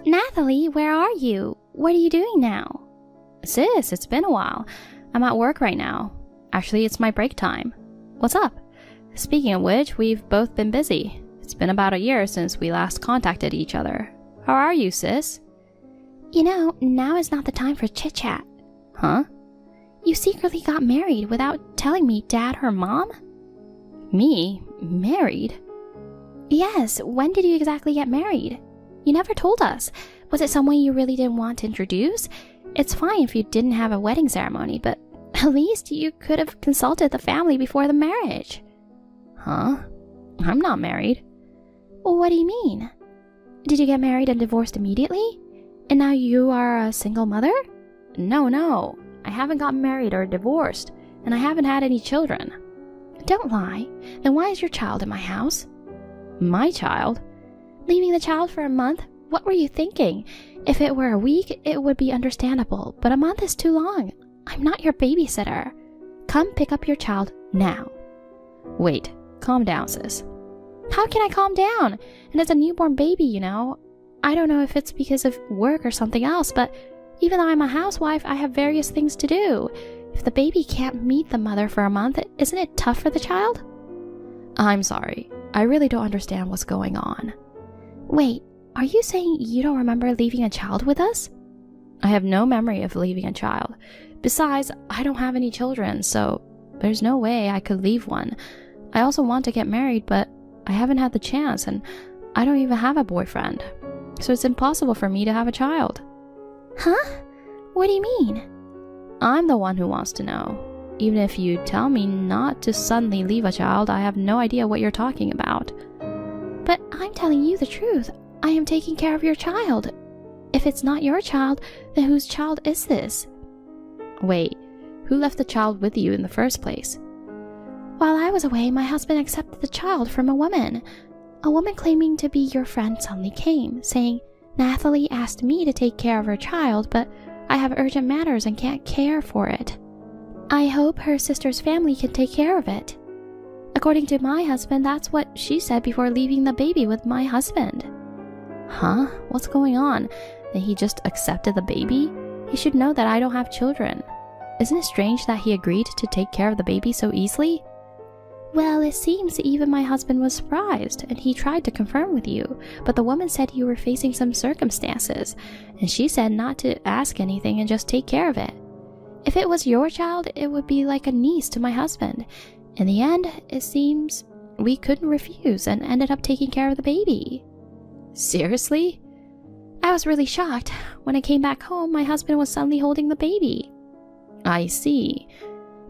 Nathalie, where are you? What are you doing now? Sis, it's been a while. I'm at work right now. Actually, it's my break time. What's up? Speaking of which, we've both been busy. It's been about a year since we last contacted each other. How are you, sis? You know, now is not the time for chit-chat. Huh? You secretly got married without telling me, Dad or Mom? Me? Married? Yes, when did you exactly get married? You never told us. Was it someone you really didn't want to introduce? It's fine if you didn't have a wedding ceremony, but at least you could have consulted the family before the marriage. Huh? I'm not married. Well, what do you mean? Did you get married and divorced immediately? And now you are a single mother? No. I haven't gotten married or divorced, and I haven't had any children. Don't lie. Then why is your child in my house? My child? Leaving the child for a month? What were you thinking? If it were a week, it would be understandable, but a month is too long. I'm not your babysitter. Come pick up your child now. Wait, calm down, sis. How can I calm down? And it's a newborn baby, you know. I don't know if it's because of work or something else, but even though I'm a housewife, I have various things to do. If the baby can't meet the mother for a month, isn't it tough for the child? I'm sorry. I really don't understand what's going on. Wait, are you saying you don't remember leaving a child with us? I have no memory of leaving a child. Besides, I don't have any children, so there's no way I could leave one. I also want to get married, but I haven't had the chance, and I don't even have a boyfriend. So it's impossible for me to have a child. Huh? What do you mean? I'm the one who wants to know. Even if you tell me not to suddenly leave a child, I have no idea what you're talking about. But I'm telling you the truth. I am taking care of your child. If it's not your child, then whose child is this? Wait, who left the child with you in the first place? While I was away, my husband accepted the child from a woman. A woman claiming to be your friend suddenly came, saying, Nathalie asked me to take care of her child, but I have urgent matters and can't care for it. I hope her sister's family can take care of it. According to my husband, that's what she said before leaving the baby with my husband. Huh? What's going on? That he just accepted the baby? He should know that I don't have children. Isn't it strange that he agreed to take care of the baby so easily? Well, it seems even my husband was surprised, and he tried to confirm with you, but the woman said you were facing some circumstances, and she said not to ask anything and just take care of it. If it was your child, it would be like a niece to my husband. In the end, it seems we couldn't refuse and ended up taking care of the baby. Seriously? I was really shocked. When I came back home, my husband was suddenly holding the baby. I see.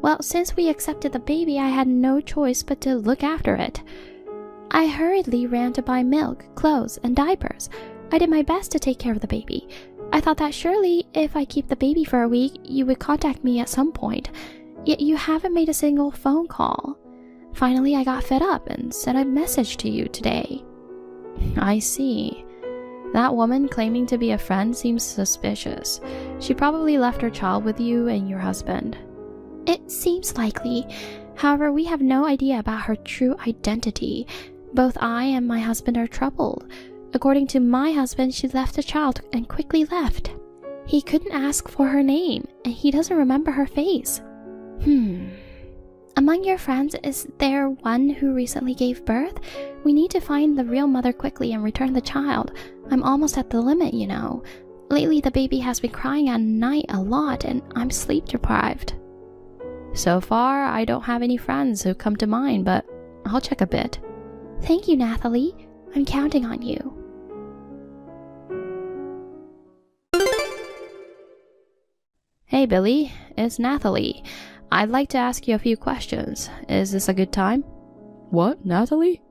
Well, since we accepted the baby, I had no choice but to look after it. I hurriedly ran to buy milk, clothes, and diapers. I did my best to take care of the baby. I thought that surely, if I keep the baby for a week, you would contact me at some point. Yet you haven't made a single phone call. Finally, I got fed up and sent a message to you today. I see. That woman claiming to be a friend seems suspicious. She probably left her child with you and your husband. It seems likely. However, we have no idea about her true identity. Both I and my husband are troubled. According to my husband, she left the child and quickly left. He couldn't ask for her name, and he doesn't remember her face. Among your friends, is there one who recently gave birth? We need to find the real mother quickly and return the child. I'm almost at the limit, you know. Lately, the baby has been crying at night a lot, and I'm sleep deprived. So far, I don't have any friends who come to mind, but I'll check a bit. Thank you, Nathalie. I'm counting on you. Hey, Billy. It's Nathalie. I'd like to ask you a few questions. Is this a good time? What, Nathalie?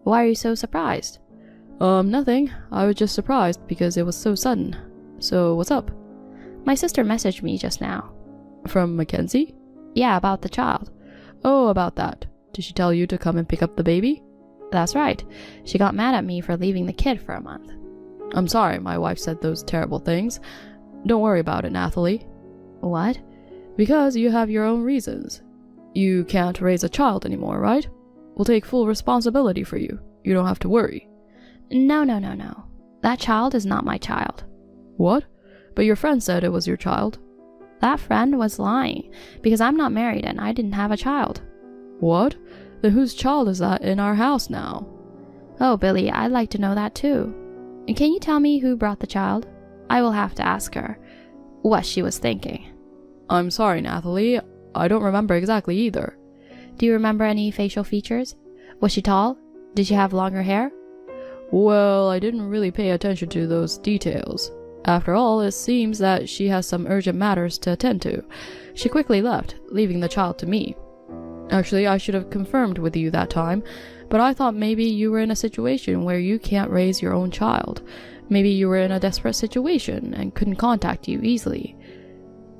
Why are you so surprised? Nothing. I was just surprised because it was so sudden. So, what's up? My sister messaged me just now. From Mackenzie? Yeah, about the child. Oh, about that. Did she tell you to come and pick up the baby? That's right. She got mad at me for leaving the kid for a month. I'm sorry my wife said those terrible things. Don't worry about it, Nathalie. What? Because you have your own reasons. You can't raise a child anymore, right? We'll take full responsibility for you. You don't have to worry. No. That child is not my child. What? But your friend said it was your child. That friend was lying, because I'm not married and I didn't have a child. What? Then whose child is that in our house now? Oh, Billy, I'd like to know that too. And can you tell me who brought the child? I will have to ask her what she was thinking. I'm sorry, Nathalie. I don't remember exactly either. Do you remember any facial features? Was she tall? Did she have longer hair? Well, I didn't really pay attention to those details. After all, it seems that she has some urgent matters to attend to. She quickly left, leaving the child to me. Actually, I should have confirmed with you that time, but I thought maybe you were in a situation where you can't raise your own child. Maybe you were in a desperate situation and couldn't contact you easily.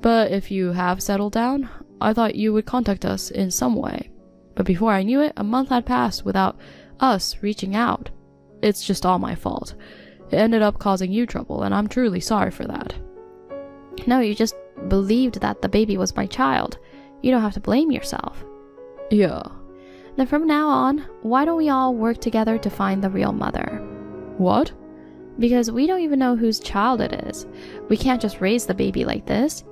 But if you have settled down, I thought you would contact us in some way. But before I knew it, a month had passed without us reaching out. It's just all my fault. It ended up causing you trouble, and I'm truly sorry for that. No, you just believed that the baby was my child. You don't have to blame yourself. Yeah. Then from now on, why don't we all work together to find the real mother? What? Because we don't even know whose child it is. We can't just raise the baby like this.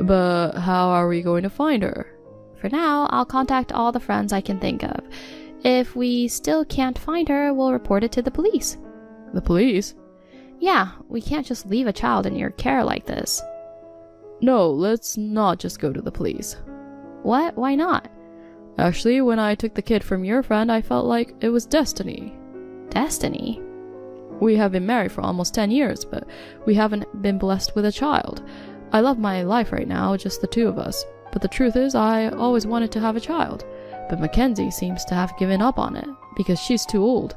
But how are we going to find her? For now, I'll contact all the friends I can think of. If we still can't find her, we'll report it to the police. The police? Yeah, we can't just leave a child in your care like this. No, let's not just go to the police. What? Why not? Actually, when I took the kid from your friend, I felt like it was destiny. Destiny? We have been married for almost 10 years, but we haven't been blessed with a child. I love my life right now, just the two of us. But the truth is, I always wanted to have a child. But Mackenzie seems to have given up on it, because she's too old.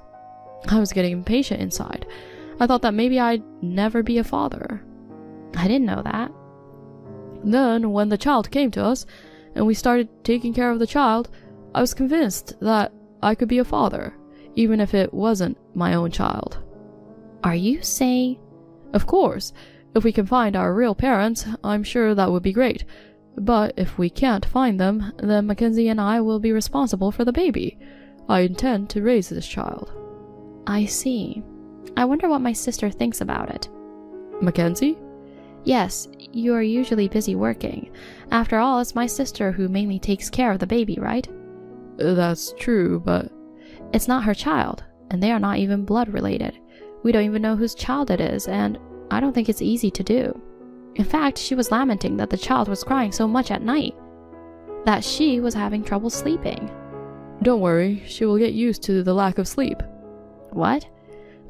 I was getting impatient inside. I thought that maybe I'd never be a father. I didn't know that. Then, when the child came to us, and we started taking care of the child, I was convinced that I could be a father, even if it wasn't my own child. Are you saying? Of course. If we can find our real parents, I'm sure that would be great. But if we can't find them, then Mackenzie and I will be responsible for the baby. I intend to raise this child. I see. I wonder what my sister thinks about it. Mackenzie? Yes, you are usually busy working. After all, it's my sister who mainly takes care of the baby, right? That's true, but... It's not her child, and they are not even blood related. We don't even know whose child it is, and I don't think it's easy to do. In fact, she was lamenting that the child was crying so much at night, that she was having trouble sleeping. Don't worry, she will get used to the lack of sleep. What?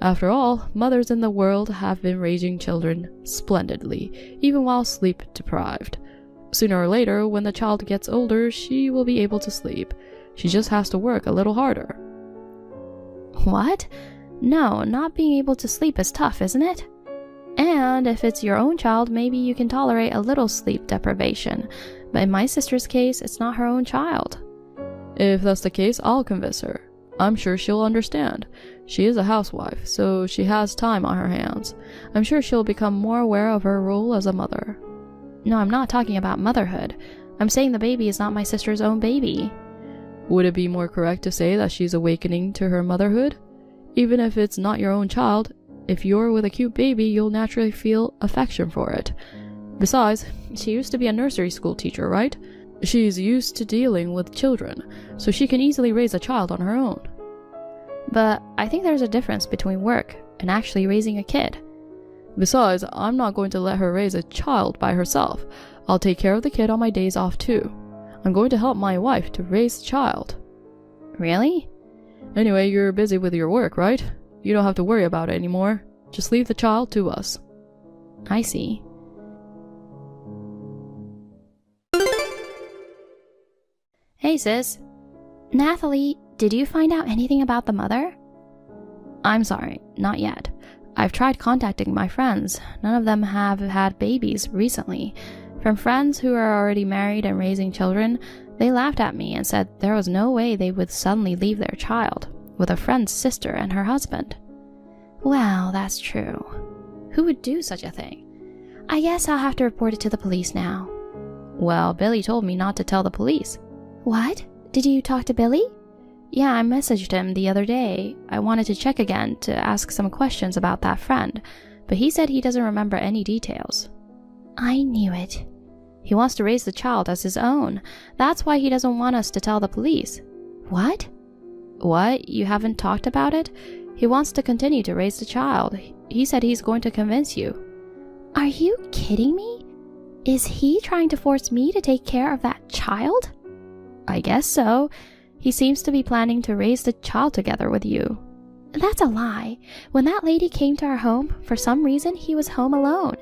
After all, mothers in the world have been raising children splendidly, even while sleep deprived. Sooner or later, when the child gets older, she will be able to sleep. She just has to work a little harder. What? No, not being able to sleep is tough, isn't it? And if it's your own child, maybe you can tolerate a little sleep deprivation. But in my sister's case, it's not her own child. If that's the case, I'll convince her. I'm sure she'll understand. She is a housewife, so she has time on her hands. I'm sure she'll become more aware of her role as a mother. No, I'm not talking about motherhood. I'm saying the baby is not my sister's own baby. Would it be more correct to say that she's awakening to her motherhood? Even if it's not your own child, if you're with a cute baby, you'll naturally feel affection for it. Besides, she used to be a nursery school teacher, right? She's used to dealing with children, so she can easily raise a child on her own. But I think there's a difference between work and actually raising a kid. Besides, I'm not going to let her raise a child by herself. I'll take care of the kid on my days off too. I'm going to help my wife to raise the child. Really? Anyway, you're busy with your work, right? You don't have to worry about it anymore. Just leave the child to us. I see. Hey sis. Nathalie, did you find out anything about the mother? I'm sorry, not yet. I've tried contacting my friends. None of them have had babies recently. From friends who are already married and raising children, they laughed at me and said there was no way they would suddenly leave their child with a friend's sister and her husband. Well, that's true. Who would do such a thing? I guess I'll have to report it to the police now. Well, Billy told me not to tell the police. What? Did you talk to Billy? Yeah, I messaged him the other day. I wanted to check again to ask some questions about that friend, but he said he doesn't remember any details. I knew it. He wants to raise the child as his own. That's why he doesn't want us to tell the police. What? What? You haven't talked about it? He wants to continue to raise the child. He said he's going to convince you. Are you kidding me? Is he trying to force me to take care of that child? I guess so. He seems to be planning to raise the child together with you. That's a lie. When that lady came to our home, for some reason he was home alone.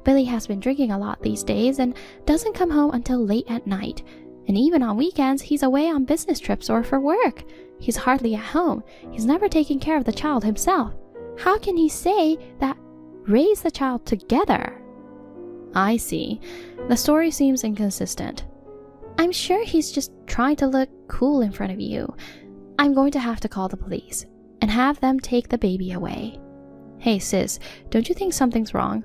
Billy has been drinking a lot these days and doesn't come home until late at night. And even on weekends, he's away on business trips or for work. He's hardly at home. He's never taken care of the child himself. How can he say that raise the child together? I see. The story seems inconsistent. I'm sure he's just trying to look cool in front of you. I'm going to have to call the police and have them take the baby away. Hey sis, don't you think something's wrong?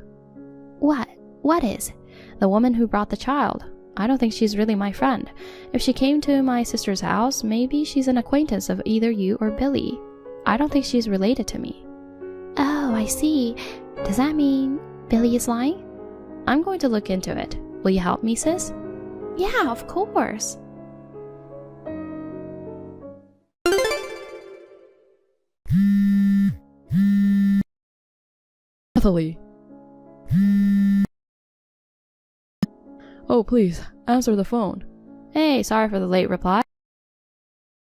What? What is? The woman who brought the child. I don't think she's really my friend. If she came to my sister's house, maybe she's an acquaintance of either you or Billy. I don't think she's related to me. Oh, I see. Does that mean Billy is lying? I'm going to look into it. Will you help me, sis? Yeah, of course. Nathalie. Oh, please, answer the phone. Hey, sorry for the late reply.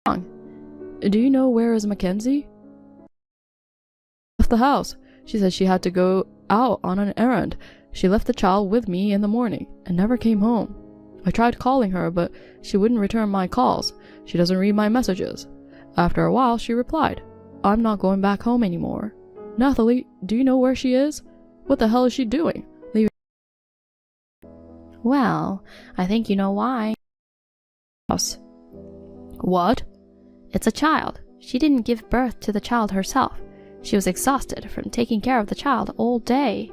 Do you know where is Mackenzie? Left the house. She said she had to go out on an errand. She left the child with me in the morning and never came home. I tried calling her, but she wouldn't return my calls. She doesn't read my messages. After a while, she replied, "I'm not going back home anymore." Nathalie, do you know where she is? What the hell is she doing? Well, I think you know why. House. What? It's a child. She didn't give birth to the child herself. She was exhausted from taking care of the child all day.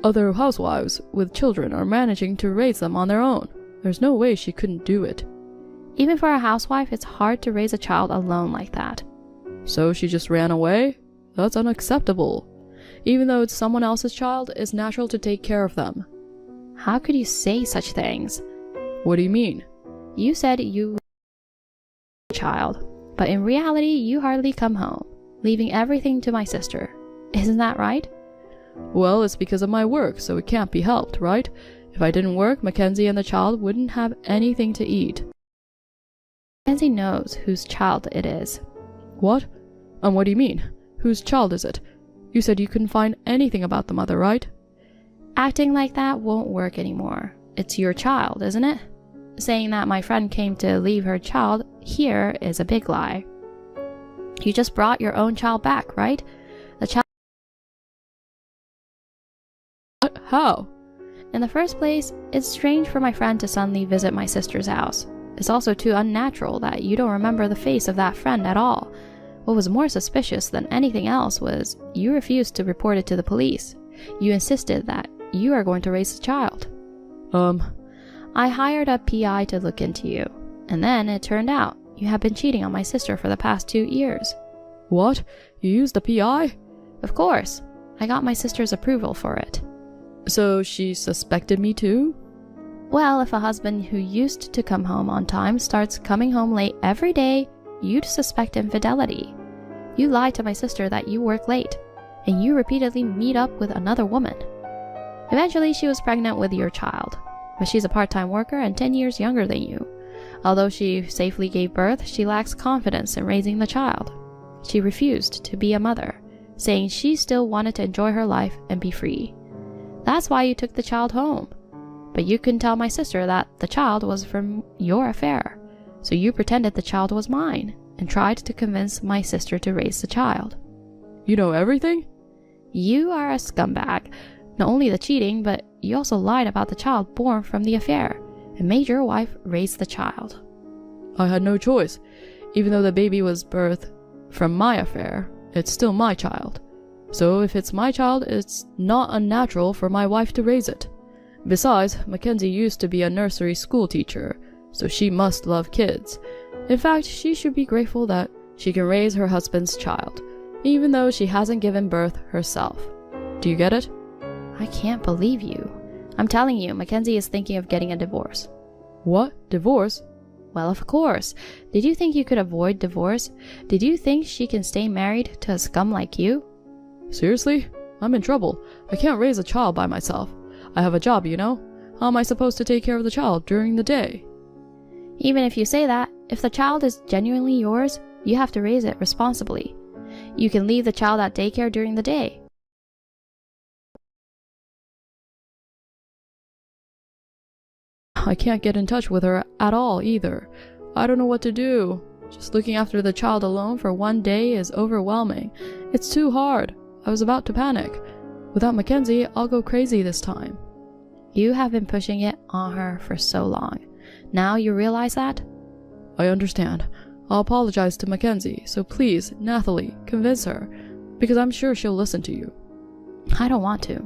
Other housewives with children are managing to raise them on their own. There's no way she couldn't do it. Even for a housewife, it's hard to raise a child alone like that. So she just ran away? That's unacceptable. Even though it's someone else's child, it's natural to take care of them. How could you say such things? What do you mean? You said you child, but in reality, you hardly come home, leaving everything to my sister. Isn't that right? Well, it's because of my work, so it can't be helped, right? If I didn't work, Mackenzie and the child wouldn't have anything to eat. Mackenzie knows whose child it is. What? What do you mean? Whose child is it? You said you couldn't find anything about the mother, right? Acting like that won't work anymore. It's your child, isn't it? Saying that my friend came to leave her child here is a big lie. You just brought your own child back, right? The child. What? How? In the first place, it's strange for my friend to suddenly visit my sister's house. It's also too unnatural that you don't remember the face of that friend at all. What was more suspicious than anything else was you refused to report it to the police. You insisted that you are going to raise the child. I hired a PI to look into you, and then it turned out you have been cheating on my sister for the past 2 years. What? You used the PI? Of course. I got my sister's approval for it. So she suspected me too? Well, if a husband who used to come home on time starts coming home late every day, you'd suspect infidelity. You lied to my sister that you work late, and you repeatedly meet up with another woman. Eventually, she was pregnant with your child, but she's a part-time worker and 10 years younger than you. Although she safely gave birth, she lacks confidence in raising the child. She refused to be a mother, saying she still wanted to enjoy her life and be free. That's why you took the child home. But you couldn't tell my sister that the child was from your affair, so you pretended the child was mine and tried to convince my sister to raise the child. You know everything? You are a scumbag. Not only the cheating, but you also lied about the child born from the affair and made your wife raise the child. I had no choice. Even though the baby was birthed from my affair, it's still my child. So if it's my child, it's not unnatural for my wife to raise it. Besides, Mackenzie used to be a nursery school teacher, so she must love kids. In fact, she should be grateful that she can raise her husband's child, even though she hasn't given birth herself. Do you get it? I can't believe you. I'm telling you, Mackenzie is thinking of getting a divorce. What? Divorce? Well, of course. Did you think you could avoid divorce? Did you think she can stay married to a scum like you? Seriously? I'm in trouble. I can't raise a child by myself. I have a job, you know? How am I supposed to take care of the child during the day? Even if you say that, if the child is genuinely yours, you have to raise it responsibly. You can leave the child at daycare during the day. I can't get in touch with her at all either. I don't know what to do. Just looking after the child alone for one day is overwhelming. It's too hard. I was about to panic. Without Mackenzie, I'll go crazy this time. You have been pushing it on her for so long. Now you realize that? I understand. I'll apologize to Mackenzie, so please, Nathalie, convince her, because I'm sure she'll listen to you. I don't want to.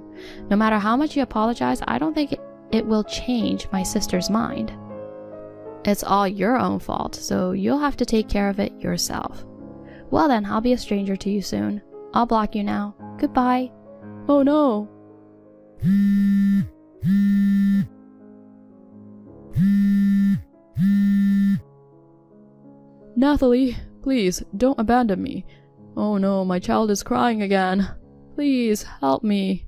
No matter how much you apologize, I don't think it will change my sister's mind. It's all your own fault, so you'll have to take care of it yourself. Well then, I'll be a stranger to you soon. I'll block you now. Goodbye. Oh no! Nathalie, please, don't abandon me. Oh no, my child is crying again. Please, help me.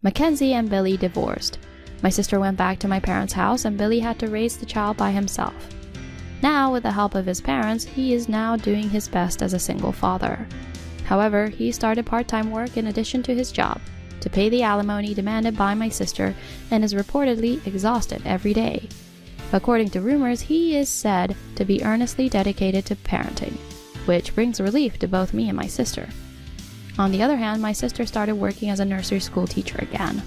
Mackenzie and Billy divorced. My sister went back to my parents' house and Billy had to raise the child by himself. Now, with the help of his parents, he is now doing his best as a single father. However, he started part-time work in addition to his job to pay the alimony demanded by my sister and is reportedly exhausted every day. According to rumors, he is said to be earnestly dedicated to parenting, which brings relief to both me and my sister. On the other hand, my sister started working as a nursery school teacher again.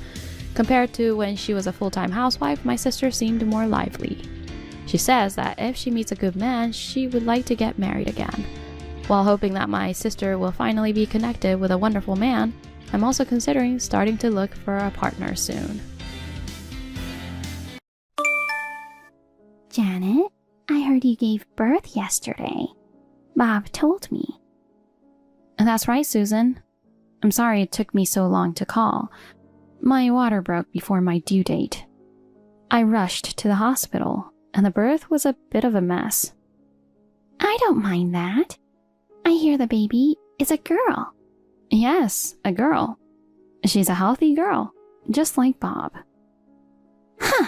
Compared to when she was a full-time housewife, my sister seemed more lively. She says that if she meets a good man, she would like to get married again. While hoping that my sister will finally be connected with a wonderful man, I'm also considering starting to look for a partner soon. Janet, I heard you gave birth yesterday. Bob told me. That's right, Susan. I'm sorry it took me so long to call. My water broke before my due date. I rushed to the hospital, and the birth was a bit of a mess. I don't mind that. I hear the baby is a girl. Yes, a girl. She's a healthy girl, just like Bob. Huh.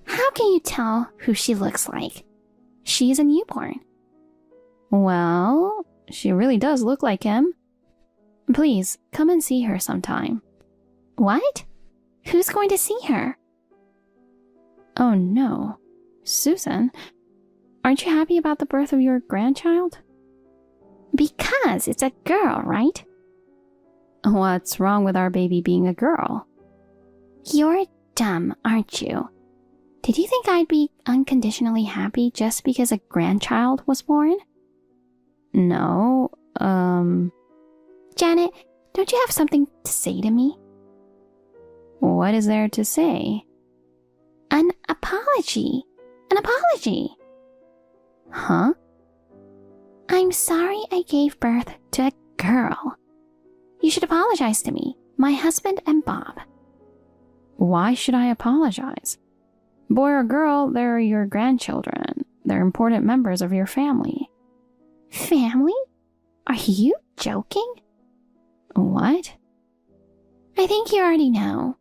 How can you tell who she looks like? She's a newborn. Well, she really does look like him. Please, come and see her sometime. What? Who's going to see her? Oh no. Susan, aren't you happy about the birth of your grandchild? Because it's a girl, right? What's wrong with our baby being a girl? You're dumb, aren't you? Did you think I'd be unconditionally happy just because a grandchild was born? No, Janet, don't you have something to say to me? What is there to say? An apology. An apology. Huh? I'm sorry I gave birth to a girl. You should apologize to me, my husband and Bob. Why should I apologize? Boy or girl, they're your grandchildren. They're important members of your family. Family? Are you joking? What? I think you already know.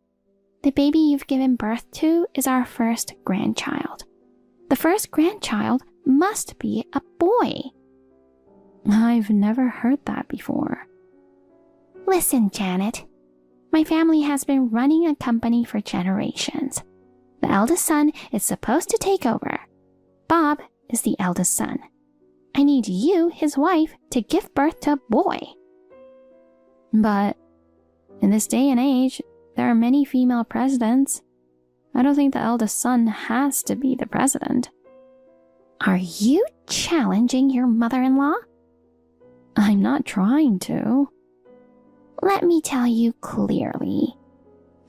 The baby you've given birth to is our first grandchild. The first grandchild must be a boy. I've never heard that before. Listen, Janet. My family has been running a company for generations. The eldest son is supposed to take over. Bob is the eldest son. I need you, his wife, to give birth to a boy. But in this day and age, there are many female presidents. I don't think the eldest son has to be the president. Are you challenging your mother-in-law? I'm not trying to. Let me tell you clearly.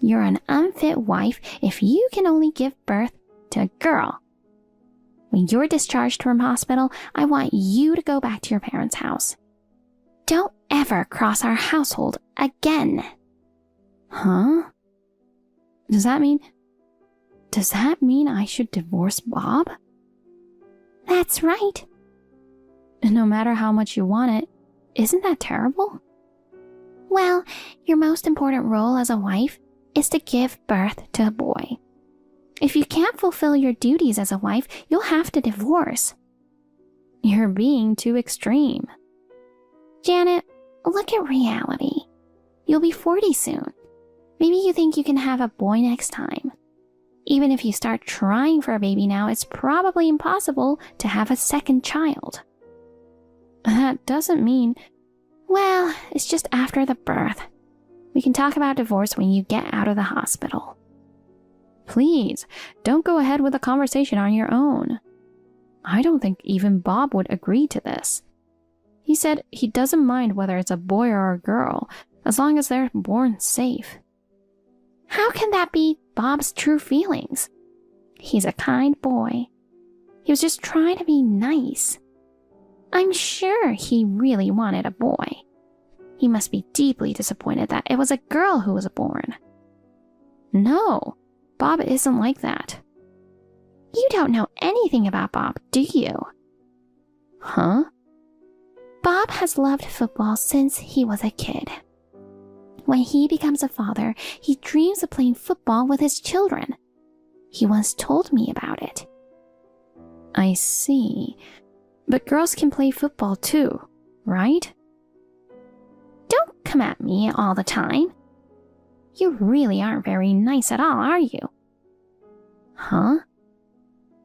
You're an unfit wife if you can only give birth to a girl. When you're discharged from hospital, I want you to go back to your parents' house. Don't ever cross our household again. Huh? Does that mean I should divorce Bob? That's right. And no matter how much you want it, isn't that terrible? Well, your most important role as a wife is to give birth to a boy. If you can't fulfill your duties as a wife, you'll have to divorce. You're being too extreme. Janet, look at reality. You'll be 40 soon. Maybe you think you can have a boy next time. Even if you start trying for a baby now, it's probably impossible to have a second child. That doesn't mean... Well, it's just after the birth. We can talk about divorce when you get out of the hospital. Please, don't go ahead with the conversation on your own. I don't think even Bob would agree to this. He said he doesn't mind whether it's a boy or a girl, as long as they're born safe. How can that be Bob's true feelings? He's a kind boy. He was just trying to be nice. I'm sure he really wanted a boy. He must be deeply disappointed that it was a girl who was born. No, Bob isn't like that. You don't know anything about Bob, do you? Huh? Bob has loved football since he was a kid. When he becomes a father, he dreams of playing football with his children. He once told me about it. I see. But girls can play football too, right? Don't come at me all the time. You really aren't very nice at all, are you? Huh?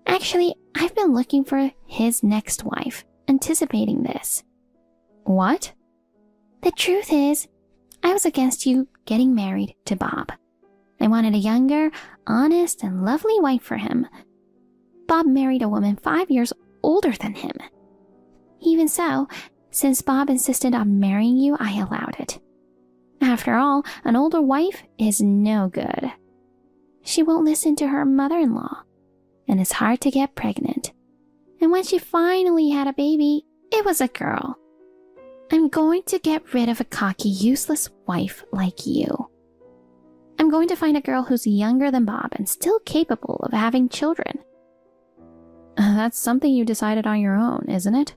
Actually, I've been looking for his next wife, anticipating this. What? The truth is, I was against you getting married to Bob. I wanted a younger, honest, and lovely wife for him. Bob married a woman 5 years older than him. Even so, since Bob insisted on marrying you, I allowed it. After all, an older wife is no good. She won't listen to her mother-in-law, and it's hard to get pregnant. And when she finally had a baby, it was a girl. I'm going to get rid of a cocky, useless wife like you. I'm going to find a girl who's younger than Bob and still capable of having children. That's something you decided on your own, isn't it?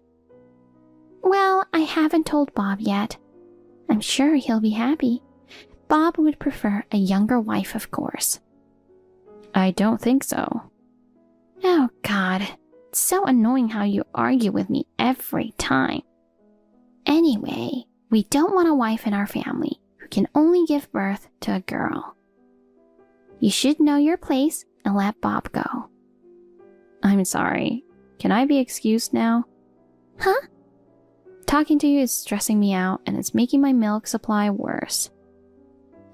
Well, I haven't told Bob yet. I'm sure he'll be happy. Bob would prefer a younger wife, of course. I don't think so. Oh, God. It's so annoying how you argue with me every time. Anyway, we don't want a wife in our family who can only give birth to a girl. You should know your place and let Bob go. I'm sorry. Can I be excused now? Huh? Talking to you is stressing me out and it's making my milk supply worse.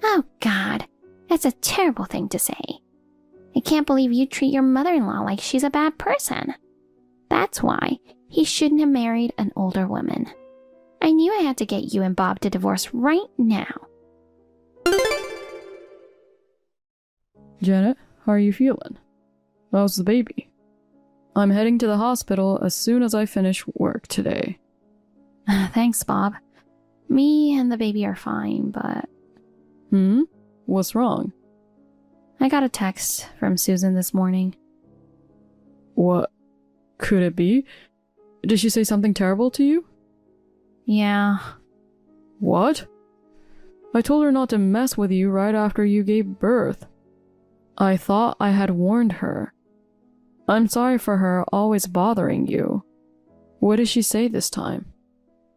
Oh, God. That's a terrible thing to say. I can't believe you treat your mother-in-law like she's a bad person. That's why he shouldn't have married an older woman. I knew I had to get you and Bob to divorce right now. Janet, how are you feeling? How's the baby? I'm heading to the hospital as soon as I finish work today. Thanks, Bob. Me and the baby are fine, but... What's wrong? I got a text from Susan this morning. What could it be? Did she say something terrible to you? Yeah. What? I told her not to mess with you right after you gave birth. I thought I had warned her. I'm sorry for her always bothering you. What did she say this time?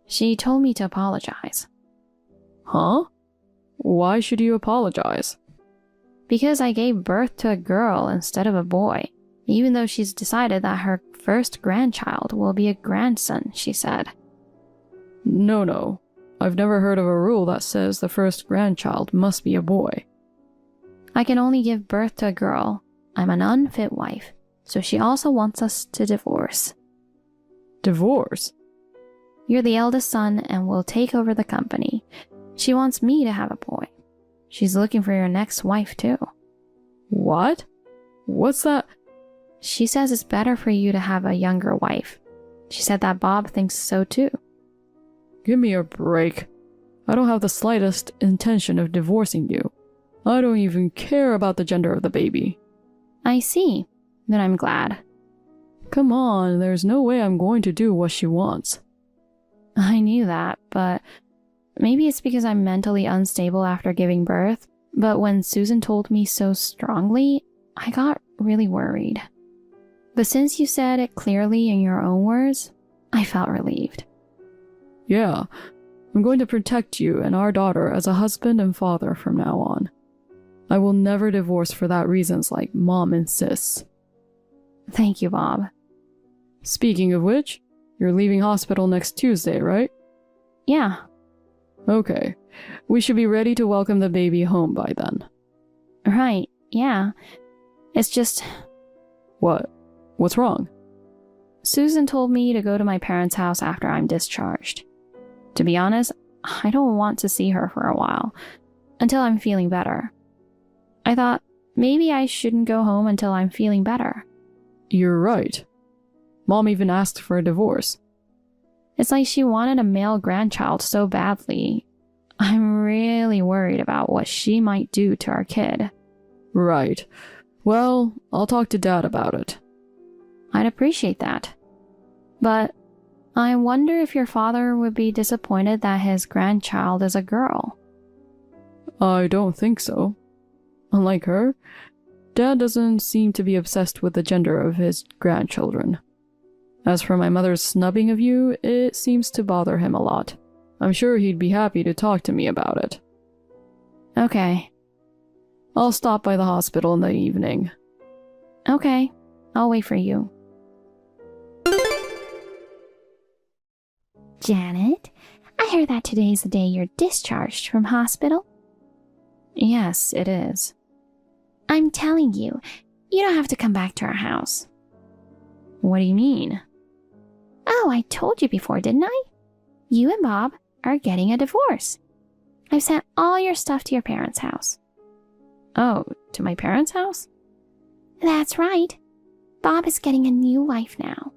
She told me to apologize. Huh? Why should you apologize? Because I gave birth to a girl instead of a boy, even though she's decided that her first grandchild will be a grandson, she said. No. I've never heard of a rule that says the first grandchild must be a boy. I can only give birth to a girl. I'm an unfit wife, so she also wants us to divorce. Divorce? You're the eldest son and will take over the company. She wants me to have a boy. She's looking for your next wife, too. What? What's that? She says it's better for you to have a younger wife. She said that Bob thinks so, too. Give me a break. I don't have the slightest intention of divorcing you. I don't even care about the gender of the baby. I see. Then I'm glad. Come on, there's no way I'm going to do what she wants. I knew that, but maybe it's because I'm mentally unstable after giving birth. But when Susan told me so strongly, I got really worried. But since you said it clearly in your own words, I felt relieved. Yeah, I'm going to protect you and our daughter as a husband and father from now on. I will never divorce for that reasons like Mom insists. Thank you, Bob. Speaking of which, you're leaving hospital next Tuesday, right? Yeah. Okay. We should be ready to welcome the baby home by then. Right, yeah. It's just... What? What's wrong? Susan told me to go to my parents' house after I'm discharged. To be honest, I don't want to see her for a while, until I'm feeling better. I thought maybe I shouldn't go home until I'm feeling better. You're right. Mom even asked for a divorce. It's like she wanted a male grandchild so badly. I'm really worried about what she might do to our kid. Right. Well, I'll talk to Dad about it. I'd appreciate that. But I wonder if your father would be disappointed that his grandchild is a girl. I don't think so. Unlike her, Dad doesn't seem to be obsessed with the gender of his grandchildren. As for my mother's snubbing of you, it seems to bother him a lot. I'm sure he'd be happy to talk to me about it. Okay. I'll stop by the hospital in the evening. Okay, I'll wait for you. Janet, I heard that today's the day you're discharged from hospital. Yes, it is. I'm telling you, you don't have to come back to our house. What do you mean? Oh, I told you before, didn't I? You and Bob are getting a divorce. I've sent all your stuff to your parents' house. Oh, to my parents' house? That's right. Bob is getting a new wife now.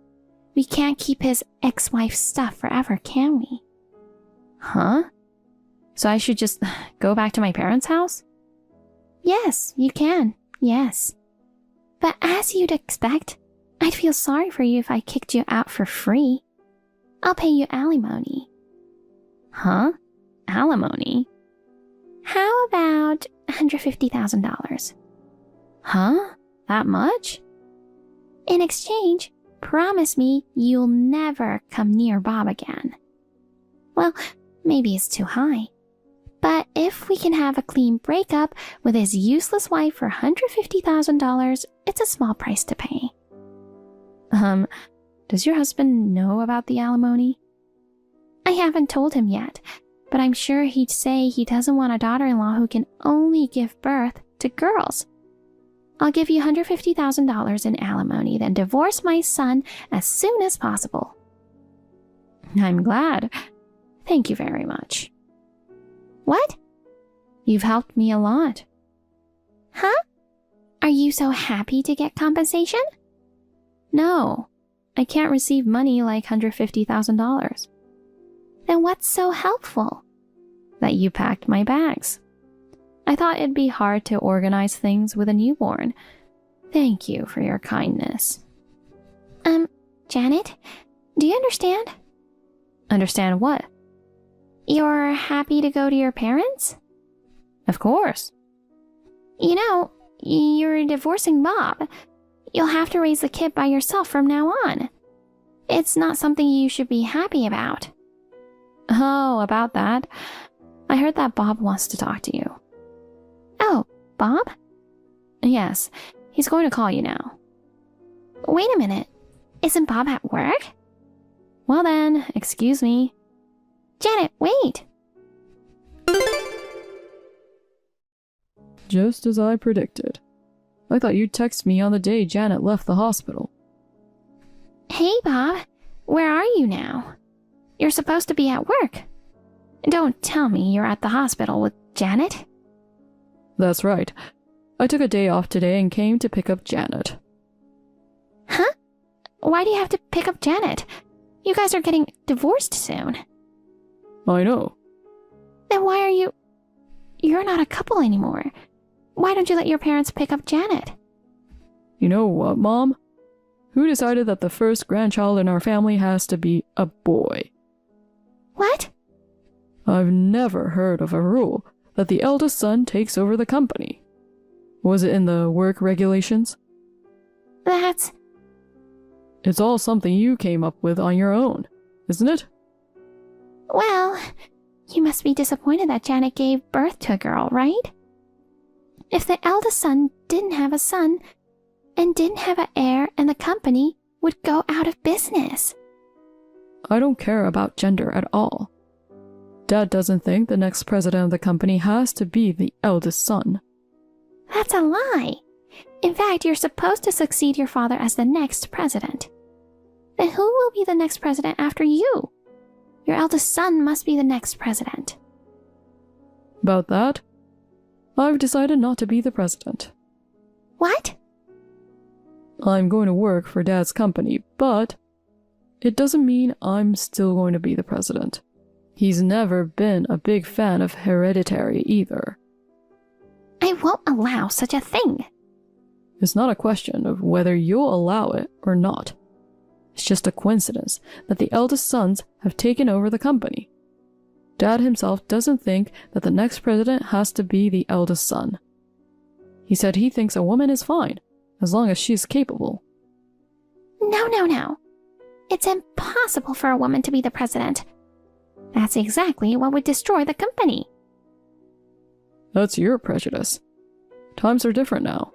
We can't keep his ex-wife's stuff forever, can we? Huh? So I should just go back to my parents' house? Yes, you can. Yes. But as you'd expect, I'd feel sorry for you if I kicked you out for free. I'll pay you alimony. Huh? Alimony? How about $150,000? Huh? That much? In exchange, promise me you'll never come near Bob again. Well, maybe it's too high. But if we can have a clean breakup with his useless wife for $150,000, it's a small price to pay. Does your husband know about the alimony? I haven't told him yet, but I'm sure he'd say he doesn't want a daughter-in-law who can only give birth to girls. I'll give you $150,000 in alimony, then divorce my son as soon as possible. I'm glad. Thank you very much. What? You've helped me a lot. Huh? Are you so happy to get compensation? No, I can't receive money like $150,000. Then what's so helpful? That you packed my bags. I thought it'd be hard to organize things with a newborn. Thank you for your kindness. Janet, do you understand? Understand what? You're happy to go to your parents? Of course. You know, you're divorcing Bob. You'll have to raise the kid by yourself from now on. It's not something you should be happy about. Oh, about that. I heard that Bob wants to talk to you. Oh, Bob? Yes, he's going to call you now. Wait a minute. Isn't Bob at work? Well then, excuse me. Janet, wait! Just as I predicted. I thought you'd text me on the day Janet left the hospital. Hey, Bob. Where are you now? You're supposed to be at work. Don't tell me you're at the hospital with Janet. That's right. I took a day off today and came to pick up Janet. Huh? Why do you have to pick up Janet? You guys are getting divorced soon. I know. Then why are you... You're not a couple anymore. Why don't you let your parents pick up Janet? You know what, Mom? Who decided that the first grandchild in our family has to be a boy? What? I've never heard of a rule that the eldest son takes over the company. Was it in the work regulations? That's... It's all something you came up with on your own, isn't it? Well, you must be disappointed that Janet gave birth to a girl, right? If the eldest son didn't have a son and didn't have an heir, and the company would go out of business. I don't care about gender at all. Dad doesn't think the next president of the company has to be the eldest son. That's a lie. In fact, you're supposed to succeed your father as the next president. Then who will be the next president after you? Your eldest son must be the next president. About that, I've decided not to be the president. What? I'm going to work for Dad's company, but it doesn't mean I'm still going to be the president. He's never been a big fan of hereditary either. I won't allow such a thing. It's not a question of whether you'll allow it or not. It's just a coincidence that the eldest sons have taken over the company. Dad himself doesn't think that the next president has to be the eldest son. He said he thinks a woman is fine, as long as she's capable. No. It's impossible for a woman to be the president. That's exactly what would destroy the company. That's your prejudice. Times are different now.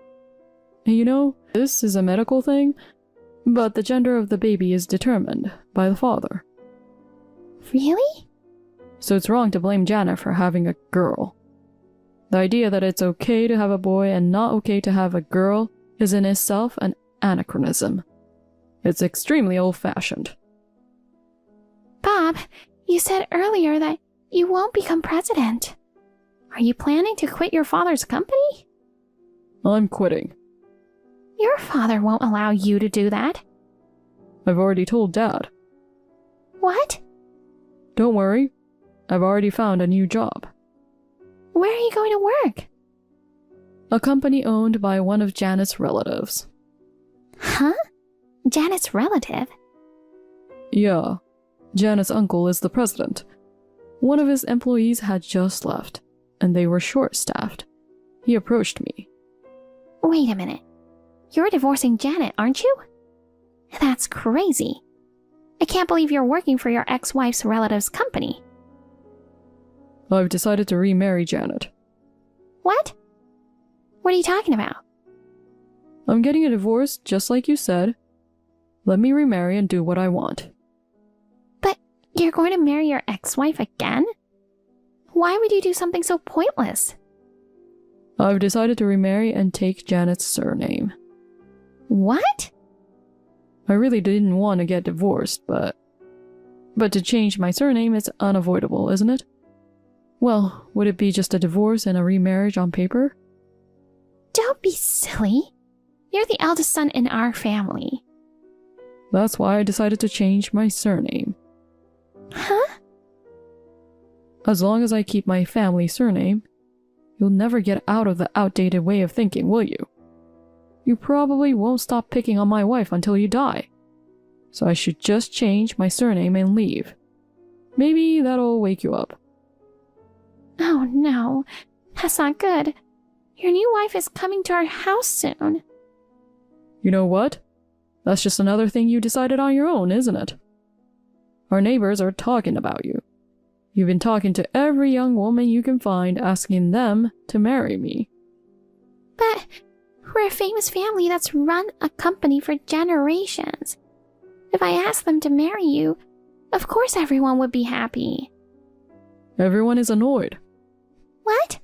And you know, this is a medical thing, but the gender of the baby is determined by the father. Really? So it's wrong to blame Janet for having a girl. The idea that it's okay to have a boy and not okay to have a girl is in itself an anachronism. It's extremely old-fashioned. Bob, you said earlier that you won't become president. Are you planning to quit your father's company? I'm quitting. Your father won't allow you to do that. I've already told Dad. What? Don't worry, I've already found a new job. Where are you going to work? A company owned by one of Janet's relatives. Huh? Janet's relative? Yeah, Janet's uncle is the president. One of his employees had just left, and they were short-staffed. He approached me. Wait a minute. You're divorcing Janet, aren't you? That's crazy. I can't believe you're working for your ex-wife's relative's company. I've decided to remarry Janet. What? What are you talking about? I'm getting a divorce, just like you said. Let me remarry and do what I want. But you're going to marry your ex-wife again? Why would you do something so pointless? I've decided to remarry and take Janet's surname. What? I really didn't want to get divorced, but to change my surname is unavoidable, isn't it? Well, would it be just a divorce and a remarriage on paper? Don't be silly. You're the eldest son in our family. That's why I decided to change my surname. Huh? As long as I keep my family surname, you'll never get out of the outdated way of thinking, will you? You probably won't stop picking on my wife until you die. So I should just change my surname and leave. Maybe that'll wake you up. Oh no, that's not good. Your new wife is coming to our house soon. You know what? That's just another thing you decided on your own, isn't it? Our neighbors are talking about you. You've been talking to every young woman you can find, asking them to marry me. But we're a famous family that's run a company for generations. If I asked them to marry you, of course everyone would be happy. Everyone is annoyed. What?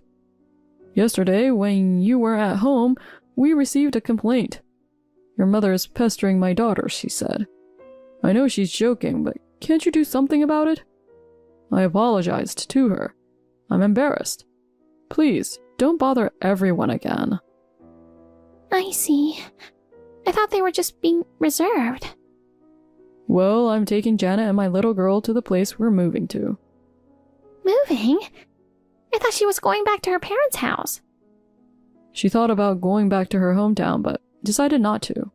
Yesterday, when you were at home, we received a complaint. Your mother is pestering my daughter, she said. I know she's joking, but can't you do something about it? I apologized to her. I'm embarrassed. Please, don't bother everyone again. I see. I thought they were just being reserved. Well, I'm taking Janet and my little girl to the place we're moving to. Moving? I thought she was going back to her parents' house. She thought about going back to her hometown, but decided not to.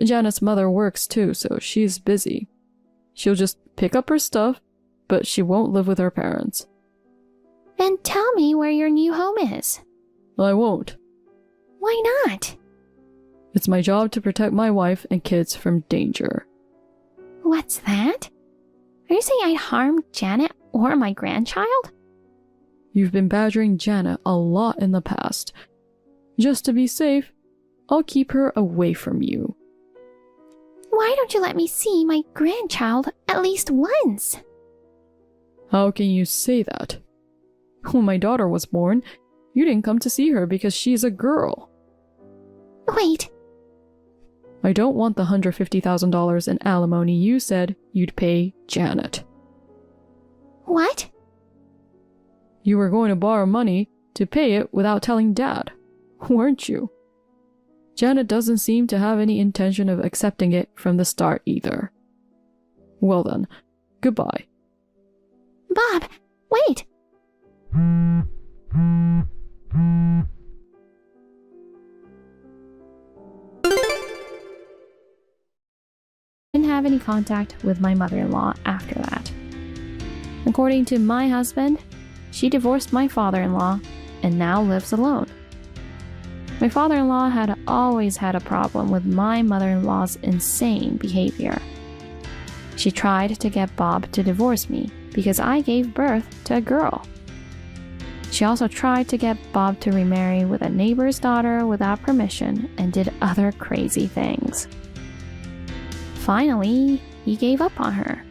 Janet's mother works too, so she's busy. She'll just pick up her stuff, but she won't live with her parents. Then tell me where your new home is. I won't. Why not? It's my job to protect my wife and kids from danger. What's that? Are you saying I'd harm Janet or my grandchild? You've been badgering Janet a lot in the past. Just to be safe, I'll keep her away from you. Why don't you let me see my grandchild at least once? How can you say that? When my daughter was born, you didn't come to see her because she's a girl. Wait. I don't want the $150,000 in alimony you said you'd pay Janet. What? You were going to borrow money to pay it without telling Dad, weren't you? Janet doesn't seem to have any intention of accepting it from the start either. Well then, goodbye. Bob, wait! Didn't have any contact with my mother-in-law after that. According to my husband, she divorced my father-in-law and now lives alone. My father-in-law had always had a problem with my mother-in-law's insane behavior. She tried to get Bob to divorce me because I gave birth to a girl. She also tried to get Bob to remarry with a neighbor's daughter without permission and did other crazy things. Finally, he gave up on her.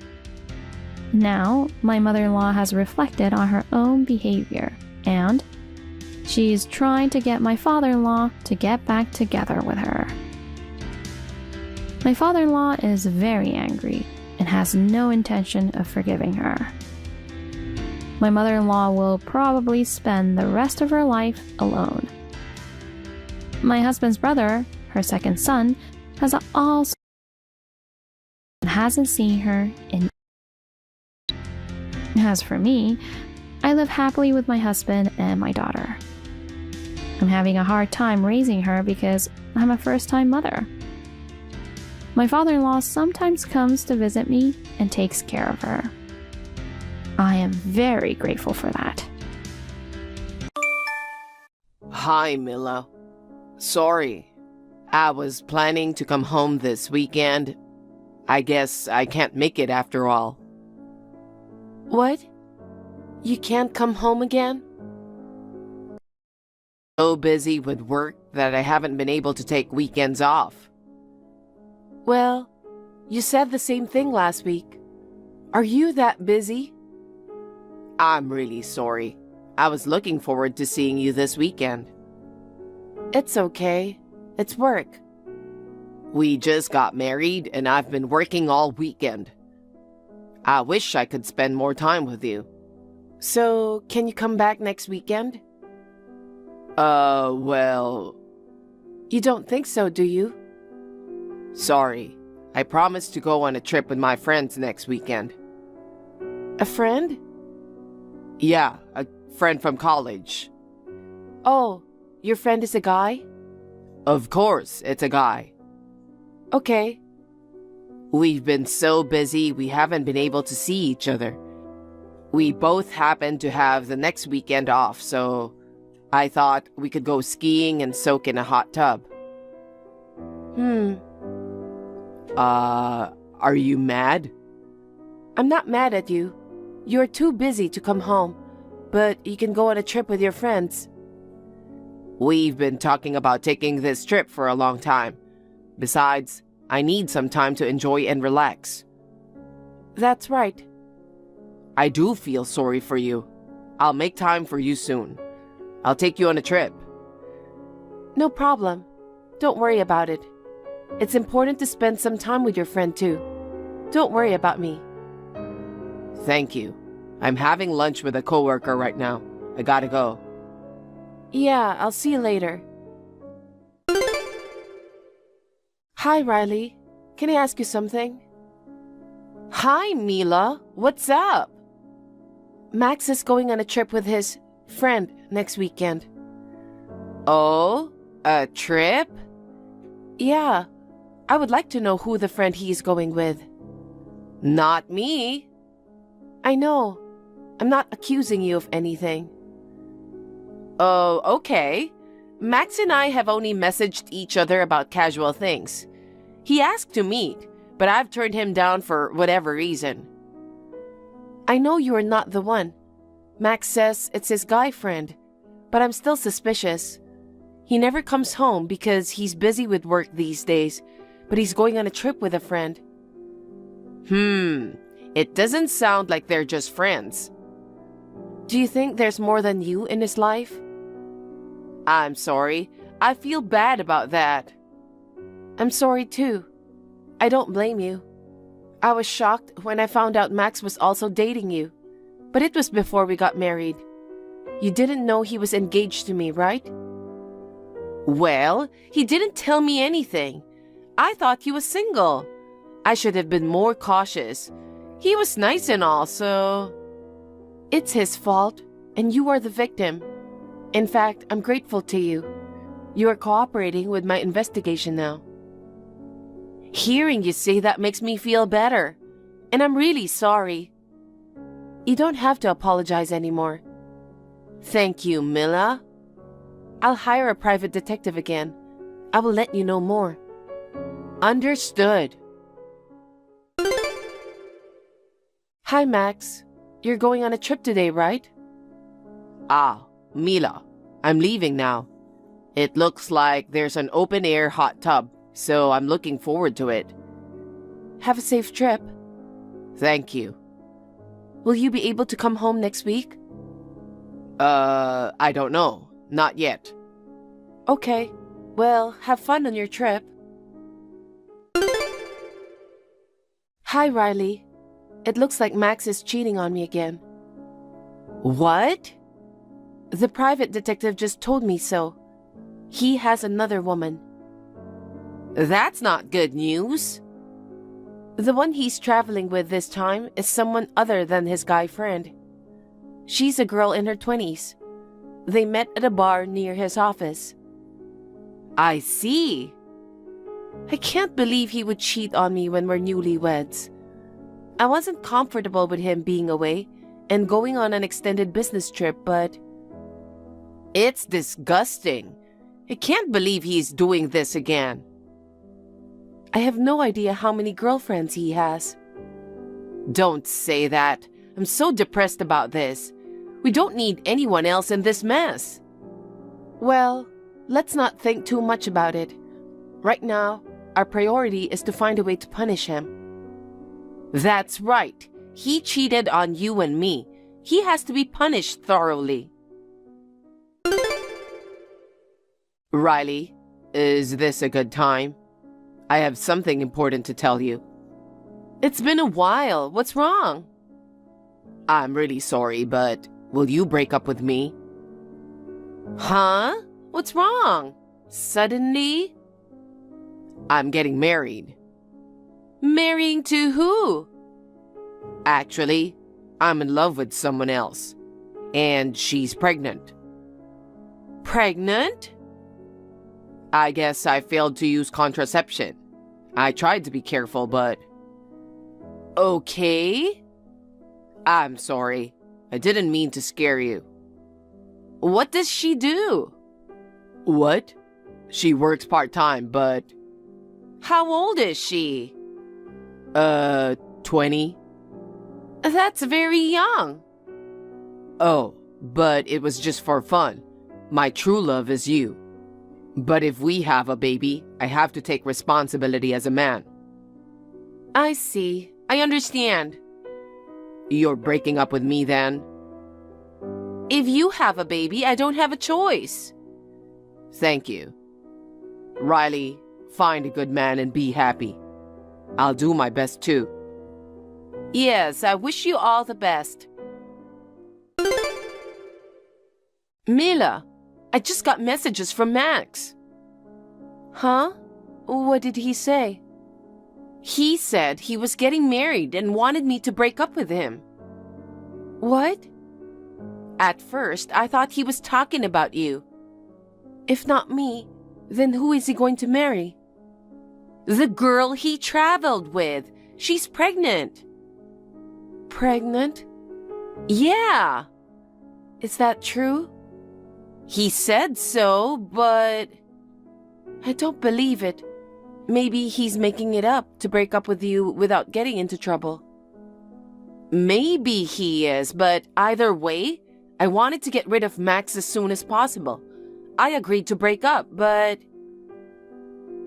Now, my mother-in-law has reflected on her own behavior, and she's trying to get my father-in-law to get back together with her. My father-in-law is very angry and has no intention of forgiving her. My mother-in-law will probably spend the rest of her life alone. My husband's brother, her second son, has also hasn't seen her in. As for me, I live happily with my husband and my daughter. I'm having a hard time raising her because I'm a first-time mother. My father-in-law sometimes comes to visit me and takes care of her. I am very grateful for that. Hi, Mila. Sorry. I was planning to come home this weekend. I guess I can't make it after all. What? You can't come home again? So busy with work that I haven't been able to take weekends off. Well, you said the same thing last week. Are you that busy? I'm really sorry. I was looking forward to seeing you this weekend. It's okay. It's work. We just got married and I've been working all weekend. I wish I could spend more time with you. So, can you come back next weekend? Well... You don't think so, do you? Sorry. I promised to go on a trip with my friends next weekend. A friend? Yeah, a friend from college. Oh, your friend is a guy? Of course, it's a guy. Okay. We've been so busy we haven't been able to see each other. We both happen to have the next weekend off, so I thought we could go skiing and soak in a hot tub. Are you mad? I'm not mad at you. You're too busy to come home, but you can go on a trip with your friends. We've been talking about taking this trip for a long time. Besides, I need some time to enjoy and relax. That's right. I do feel sorry for you. I'll make time for you soon. I'll take you on a trip. No problem. Don't worry about it. It's important to spend some time with your friend too. Don't worry about me. Thank you. I'm having lunch with a coworker right now. I gotta go. Yeah, I'll see you later. Hi, Riley. Can I ask you something? Hi, Mila. What's up? Max is going on a trip with his friend next weekend. Oh, a trip? Yeah, I would like to know who the friend he's going with. Not me. I know. I'm not accusing you of anything. Oh, okay. Max and I have only messaged each other about casual things. He asked to meet, but I've turned him down for whatever reason. I know you are not the one. Max says it's his guy friend, but I'm still suspicious. He never comes home because he's busy with work these days, but he's going on a trip with a friend. It doesn't sound like they're just friends. Do you think there's more than you in his life? I'm sorry. I feel bad about that. I'm sorry too. I don't blame you. I was shocked when I found out Max was also dating you, but it was before we got married. You didn't know he was engaged to me, right? Well, he didn't tell me anything. I thought he was single. I should have been more cautious. He was nice and all, so... It's his fault, and you are the victim. In fact, I'm grateful to you. You are cooperating with my investigation now. Hearing you say that makes me feel better, and I'm really sorry. You don't have to apologize anymore. Thank you, Mila. I'll hire a private detective again. I will let you know more. Understood. Hi, Max. You're going on a trip today, right? Ah, Mila. I'm leaving now. It looks like there's an open-air hot tub, so I'm looking forward to it. Have a safe trip. Thank you. Will you be able to come home next week? I don't know. Not yet. Okay. Well, have fun on your trip. Hi, Riley. It looks like Max is cheating on me again. What? The private detective just told me so. He has another woman. That's not good news. The one he's traveling with this time is someone other than his guy friend. She's a girl in her 20s. They met at a bar near his office. I see. I can't believe he would cheat on me when we're newlyweds. I wasn't comfortable with him being away and going on an extended business trip, but... It's disgusting. I can't believe he's doing this again. I have no idea how many girlfriends he has. Don't say that. I'm so depressed about this. We don't need anyone else in this mess. Well, let's not think too much about it. Right now, our priority is to find a way to punish him. That's right. He cheated on you and me. He has to be punished thoroughly. Riley, is this a good time? I have something important to tell you. It's been a while. What's wrong? I'm really sorry, but will you break up with me? Huh? What's wrong? Suddenly? I'm getting married. Marrying to who? Actually, I'm in love with someone else. And she's pregnant. Pregnant? I guess I failed to use contraception. I tried to be careful, but... Okay? I'm sorry. I didn't mean to scare you. What does she do? What? She works part-time, but... How old is she? 20. That's very young. Oh, but it was just for fun. My true love is you. But if we have a baby, I have to take responsibility as a man. I see. I understand. You're breaking up with me then? If you have a baby, I don't have a choice. Thank you. Riley, find a good man and be happy. I'll do my best too. Yes, I wish you all the best. Mila, I just got messages from Max. Huh? What did he say? He said he was getting married and wanted me to break up with him. What? At first, I thought he was talking about you. If not me, then who is he going to marry? The girl he traveled with. She's pregnant. Pregnant? Yeah. Is that true? He said so, but I don't believe it. Maybe he's making it up to break up with you without getting into trouble. Maybe he is, but either way, I wanted to get rid of Max as soon as possible. I agreed to break up, but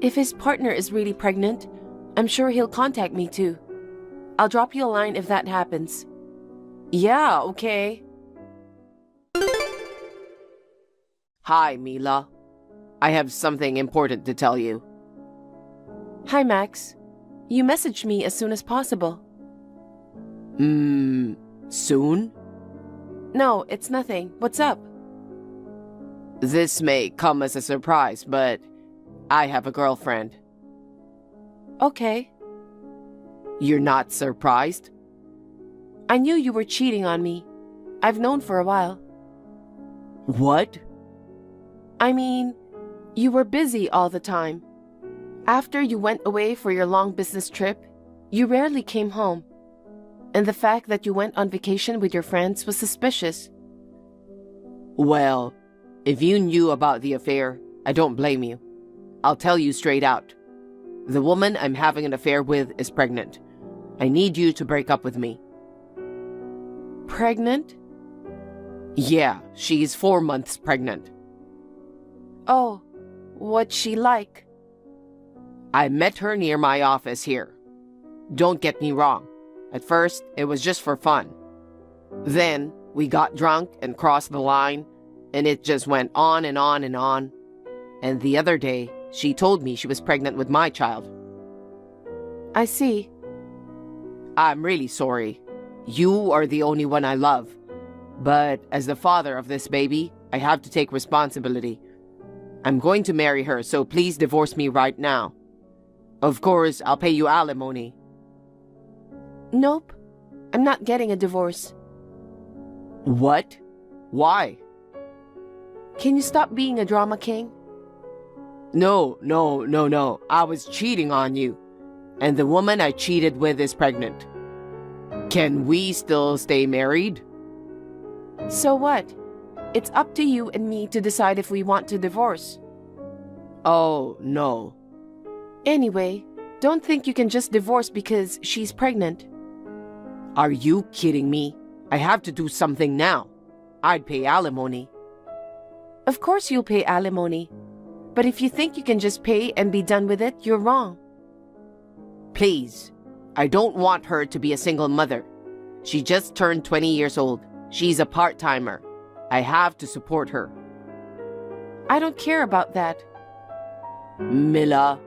if his partner is really pregnant, I'm sure he'll contact me too. I'll drop you a line if that happens. Yeah, okay. Hi, Mila. I have something important to tell you. Hi, Max. You messaged me as soon as possible. Soon? No, it's nothing. What's up? This may come as a surprise, but I have a girlfriend. Okay. You're not surprised? I knew you were cheating on me. I've known for a while. What? I mean, you were busy all the time. After you went away for your long business trip, you rarely came home. And the fact that you went on vacation with your friends was suspicious. Well, if you knew about the affair, I don't blame you. I'll tell you straight out. The woman I'm having an affair with is pregnant. I need you to break up with me. Pregnant? Yeah, she's 4 months pregnant. Oh, what's she like? I met her near my office here. Don't get me wrong. At first, it was just for fun. Then, we got drunk and crossed the line, and it just went on and on and on. And the other day, she told me she was pregnant with my child. I see. I'm really sorry. You are the only one I love. But as the father of this baby, I have to take responsibility. I'm going to marry her, so please divorce me right now. Of course, I'll pay you alimony. Nope. I'm not getting a divorce. What? Why? Can you stop being a drama king? No. I was cheating on you. And the woman I cheated with is pregnant. Can we still stay married? So what? It's up to you and me to decide if we want to divorce. Oh, no. Anyway, don't think you can just divorce because she's pregnant. Are you kidding me? I have to do something now. I'd pay alimony. Of course you'll pay alimony. But if you think you can just pay and be done with it, you're wrong. Please, I don't want her to be a single mother. She just turned 20 years old. She's a part-timer. I have to support her. I don't care about that. Mila.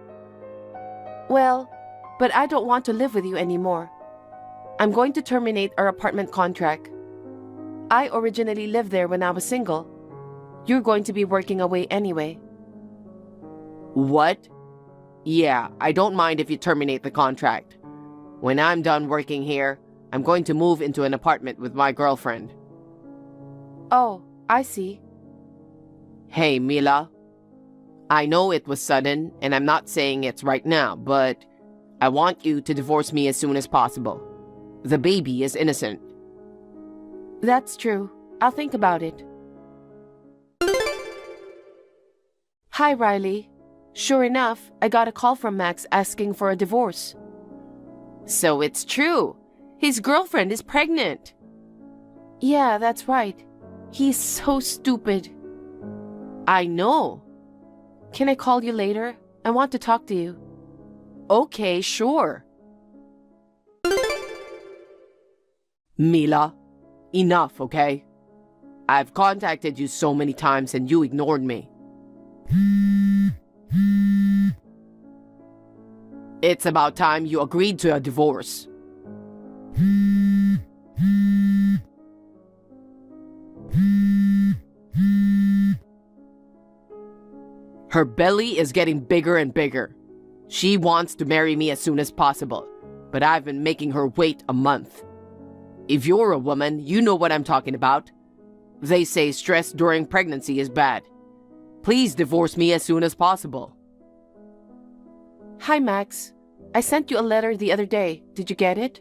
Well, but I don't want to live with you anymore. I'm going to terminate our apartment contract. I originally lived there when I was single. You're going to be working away anyway. What? Yeah, I don't mind if you terminate the contract. When I'm done working here, I'm going to move into an apartment with my girlfriend. Oh, I see. Hey, Mila. I know it was sudden, and I'm not saying it's right now, but I want you to divorce me as soon as possible. The baby is innocent. That's true. I'll think about it. Hi, Riley. Sure enough, I got a call from Max asking for a divorce. So it's true. His girlfriend is pregnant. Yeah, that's right. He's so stupid. I know. Can I call you later? I want to talk to you. Okay, sure. Mila, enough, okay? I've contacted you so many times and you ignored me. It's about time you agreed to a divorce. Her belly is getting bigger and bigger. She wants to marry me as soon as possible, but I've been making her wait a month. If you're a woman, you know what I'm talking about. They say stress during pregnancy is bad. Please divorce me as soon as possible. Hi, Max. I sent you a letter the other day. Did you get it?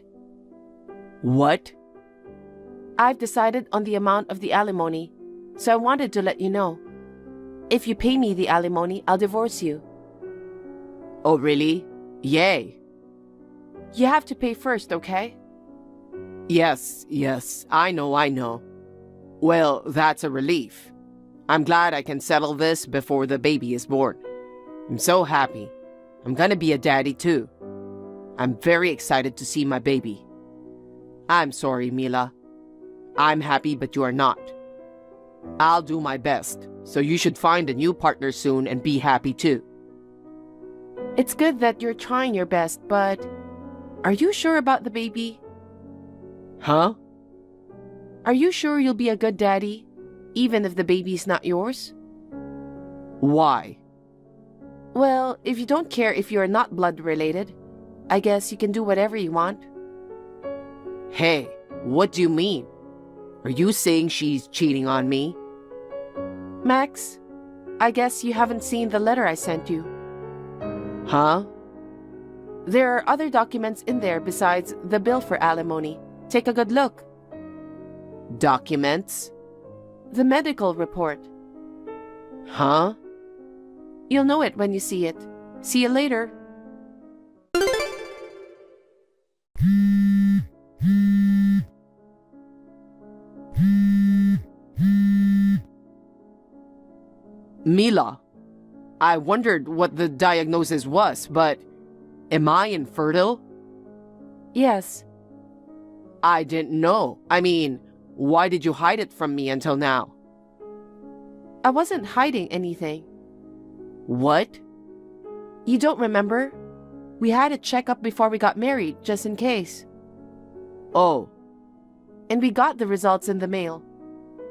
What? I've decided on the amount of the alimony, so I wanted to let you know. If you pay me the alimony, I'll divorce you. Oh, really? Yay. You have to pay first, okay? Yes, I know. Well, that's a relief. I'm glad I can settle this before the baby is born. I'm so happy. I'm gonna be a daddy too. I'm very excited to see my baby. I'm sorry, Mila. I'm happy, but you are not. I'll do my best, so you should find a new partner soon and be happy too. It's good that you're trying your best, but are you sure about the baby? Huh? Are you sure you'll be a good daddy, even if the baby's not yours? Why? Well, if you don't care if you're not blood related, I guess you can do whatever you want. Hey, what do you mean? Are you saying she's cheating on me? Max, I guess you haven't seen the letter I sent you. Huh? There are other documents in there besides the bill for alimony. Take a good look. Documents? The medical report. Huh? You'll know it when you see it. See you later. Mila, I wondered what the diagnosis was, but am I infertile? Yes. I didn't know. I mean, why did you hide it from me until now? I wasn't hiding anything. What? You don't remember? We had a checkup before we got married, just in case. Oh. And we got the results in the mail.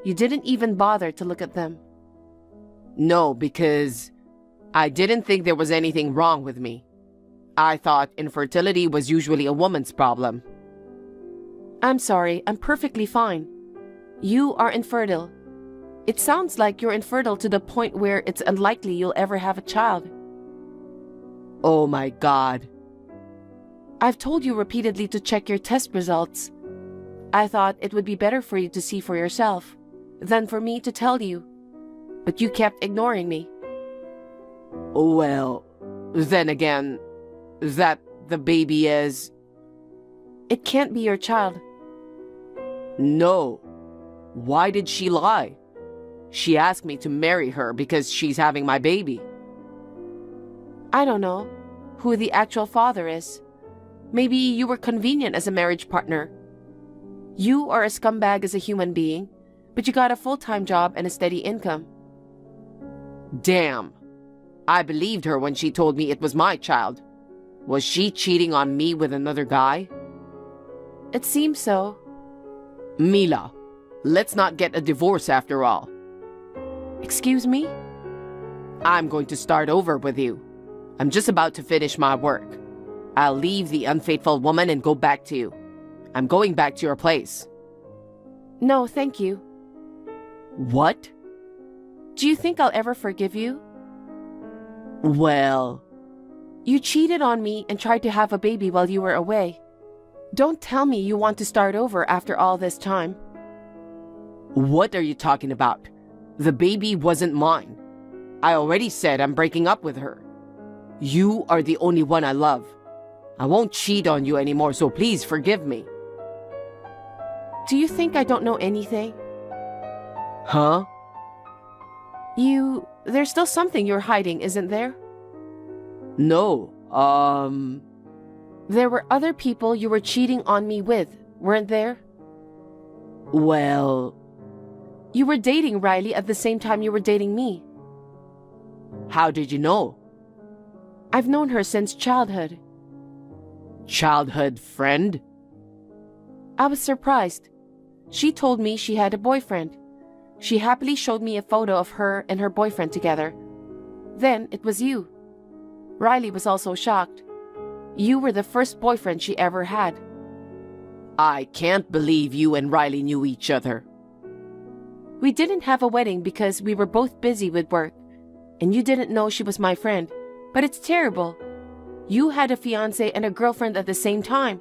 You didn't even bother to look at them. No, because I didn't think there was anything wrong with me. I thought infertility was usually a woman's problem. I'm sorry, I'm perfectly fine. You are infertile. It sounds like you're infertile to the point where it's unlikely you'll ever have a child. Oh my God. I've told you repeatedly to check your test results. I thought it would be better for you to see for yourself than for me to tell you. But you kept ignoring me. Well, then again, that the baby is... It can't be your child. No. Why did she lie? She asked me to marry her because she's having my baby. I don't know who the actual father is. Maybe you were convenient as a marriage partner. You are a scumbag as a human being, but you got a full-time job and a steady income. Damn. I believed her when she told me it was my child. Was she cheating on me with another guy? It seems so. Mila, let's not get a divorce after all. Excuse me? I'm going to start over with you. I'm just about to finish my work. I'll leave the unfaithful woman and go back to you. I'm going back to your place. No, thank you. What? Do you think I'll ever forgive you? Well... You cheated on me and tried to have a baby while you were away. Don't tell me you want to start over after all this time. What are you talking about? The baby wasn't mine. I already said I'm breaking up with her. You are the only one I love. I won't cheat on you anymore, so please forgive me. Do you think I don't know anything? Huh? There's still something you're hiding, isn't there? No, There were other people you were cheating on me with, weren't there? Well... You were dating Riley at the same time you were dating me. How did you know? I've known her since childhood. Childhood friend? I was surprised. She told me she had a boyfriend. She happily showed me a photo of her and her boyfriend together. Then it was you. Riley was also shocked. You were the first boyfriend she ever had. I can't believe you and Riley knew each other. We didn't have a wedding because we were both busy with work, and you didn't know she was my friend. But it's terrible. You had a fiancé and a girlfriend at the same time.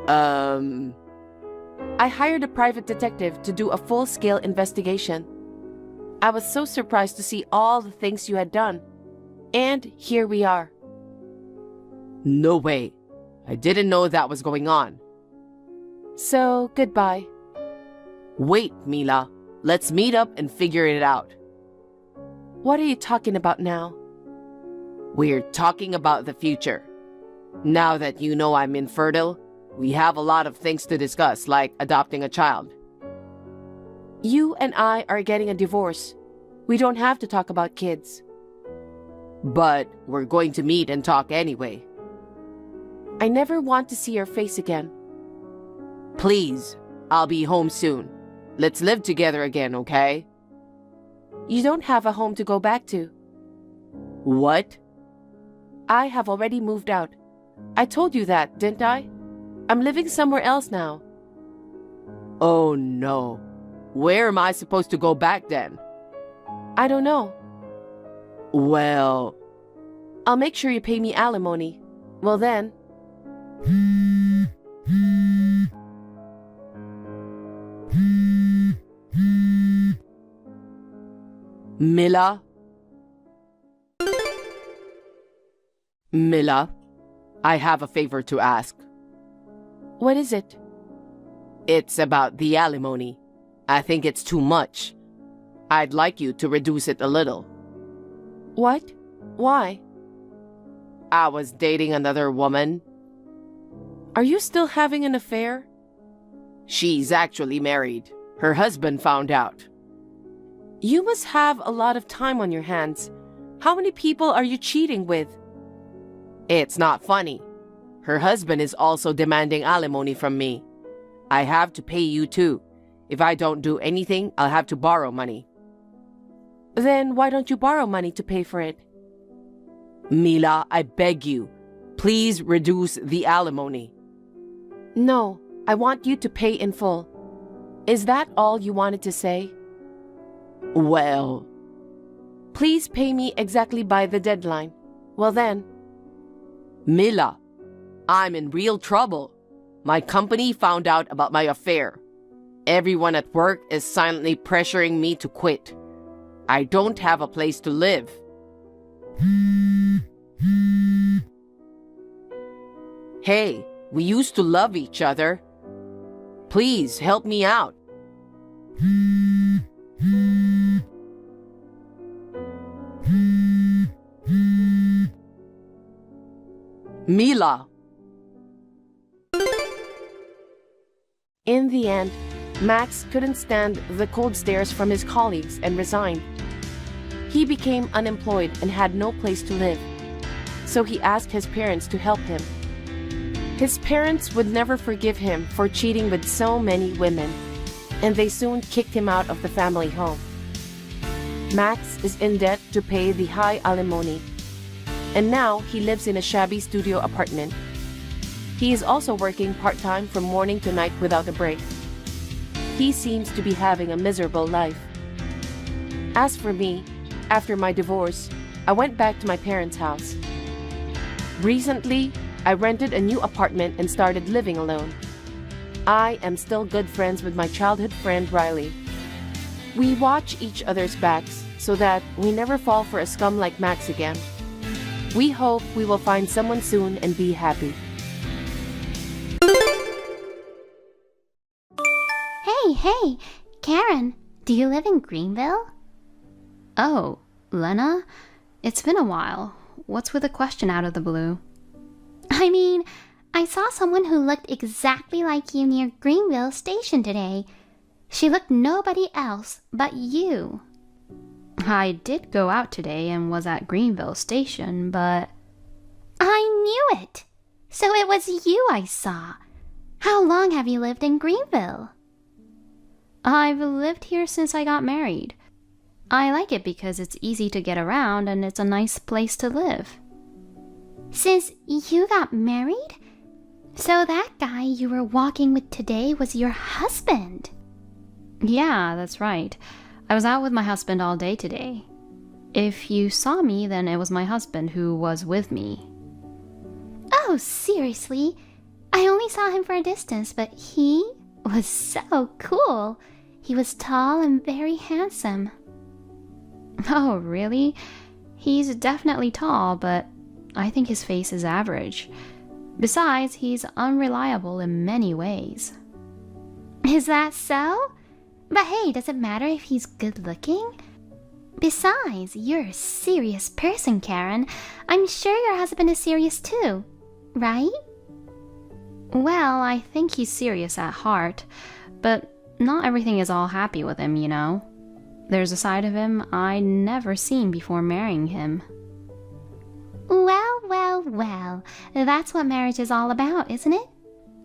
I hired a private detective to do a full-scale investigation. I was so surprised to see all the things you had done. And here we are. No way. I didn't know that was going on. So, goodbye. Wait, Mila. Let's meet up and figure it out. What are you talking about now? We're talking about the future. Now that you know I'm infertile, we have a lot of things to discuss, like adopting a child. You and I are getting a divorce. We don't have to talk about kids. But we're going to meet and talk anyway. I never want to see your face again. Please, I'll be home soon. Let's live together again, okay? You don't have a home to go back to. What? I have already moved out. I told you that, didn't I? I'm living somewhere else now. Oh no. Where am I supposed to go back then? I don't know. Well, I'll make sure you pay me alimony. Well then. Mila? Mila, I have a favor to ask. What is it? It's about the alimony. I think it's too much. I'd like you to reduce it a little. What? Why? I was dating another woman. Are you still having an affair? She's actually married. Her husband found out. You must have a lot of time on your hands. How many people are you cheating with? It's not funny. Her husband is also demanding alimony from me. I have to pay you too. If I don't do anything, I'll have to borrow money. Then why don't you borrow money to pay for it? Mila, I beg you. Please reduce the alimony. No, I want you to pay in full. Is that all you wanted to say? Well, please pay me exactly by the deadline. Well then. Mila, I'm in real trouble. My company found out about my affair. Everyone at work is silently pressuring me to quit. I don't have a place to live. Hey, we used to love each other. Please help me out. Mila. In the end, Max couldn't stand the cold stares from his colleagues and resigned. He became unemployed and had no place to live. So he asked his parents to help him. His parents would never forgive him for cheating with so many women, and they soon kicked him out of the family home. Max is in debt to pay the high alimony, and now he lives in a shabby studio apartment. He is also working part-time from morning to night without a break. He seems to be having a miserable life. As for me, after my divorce, I went back to my parents' house. Recently, I rented a new apartment and started living alone. I am still good friends with my childhood friend Riley. We watch each other's backs so that we never fall for a scum like Max again. We hope we will find someone soon and be happy. Hey, Karen, do you live in Greenville? Oh, Lena? It's been a while. What's with a question out of the blue? I mean, I saw someone who looked exactly like you near Greenville Station today. She looked nobody else but you. I did go out today and was at Greenville Station, but... I knew it! So it was you I saw. How long have you lived in Greenville? I've lived here since I got married. I like it because it's easy to get around and it's a nice place to live. Since you got married? So that guy you were walking with today was your husband? Yeah, that's right. I was out with my husband all day today. If you saw me, then it was my husband who was with me. Oh, seriously? I only saw him for a distance, but he was so cool. He was tall and very handsome. Oh, really? He's definitely tall, but I think his face is average. Besides, he's unreliable in many ways. Is that so? But hey, does it matter if he's good looking? Besides, you're a serious person, Karen. I'm sure your husband is serious too, right? Well, I think he's serious at heart, but not everything is all happy with him, you know. There's a side of him I'd never seen before marrying him. Well, well, well. That's what marriage is all about, isn't it?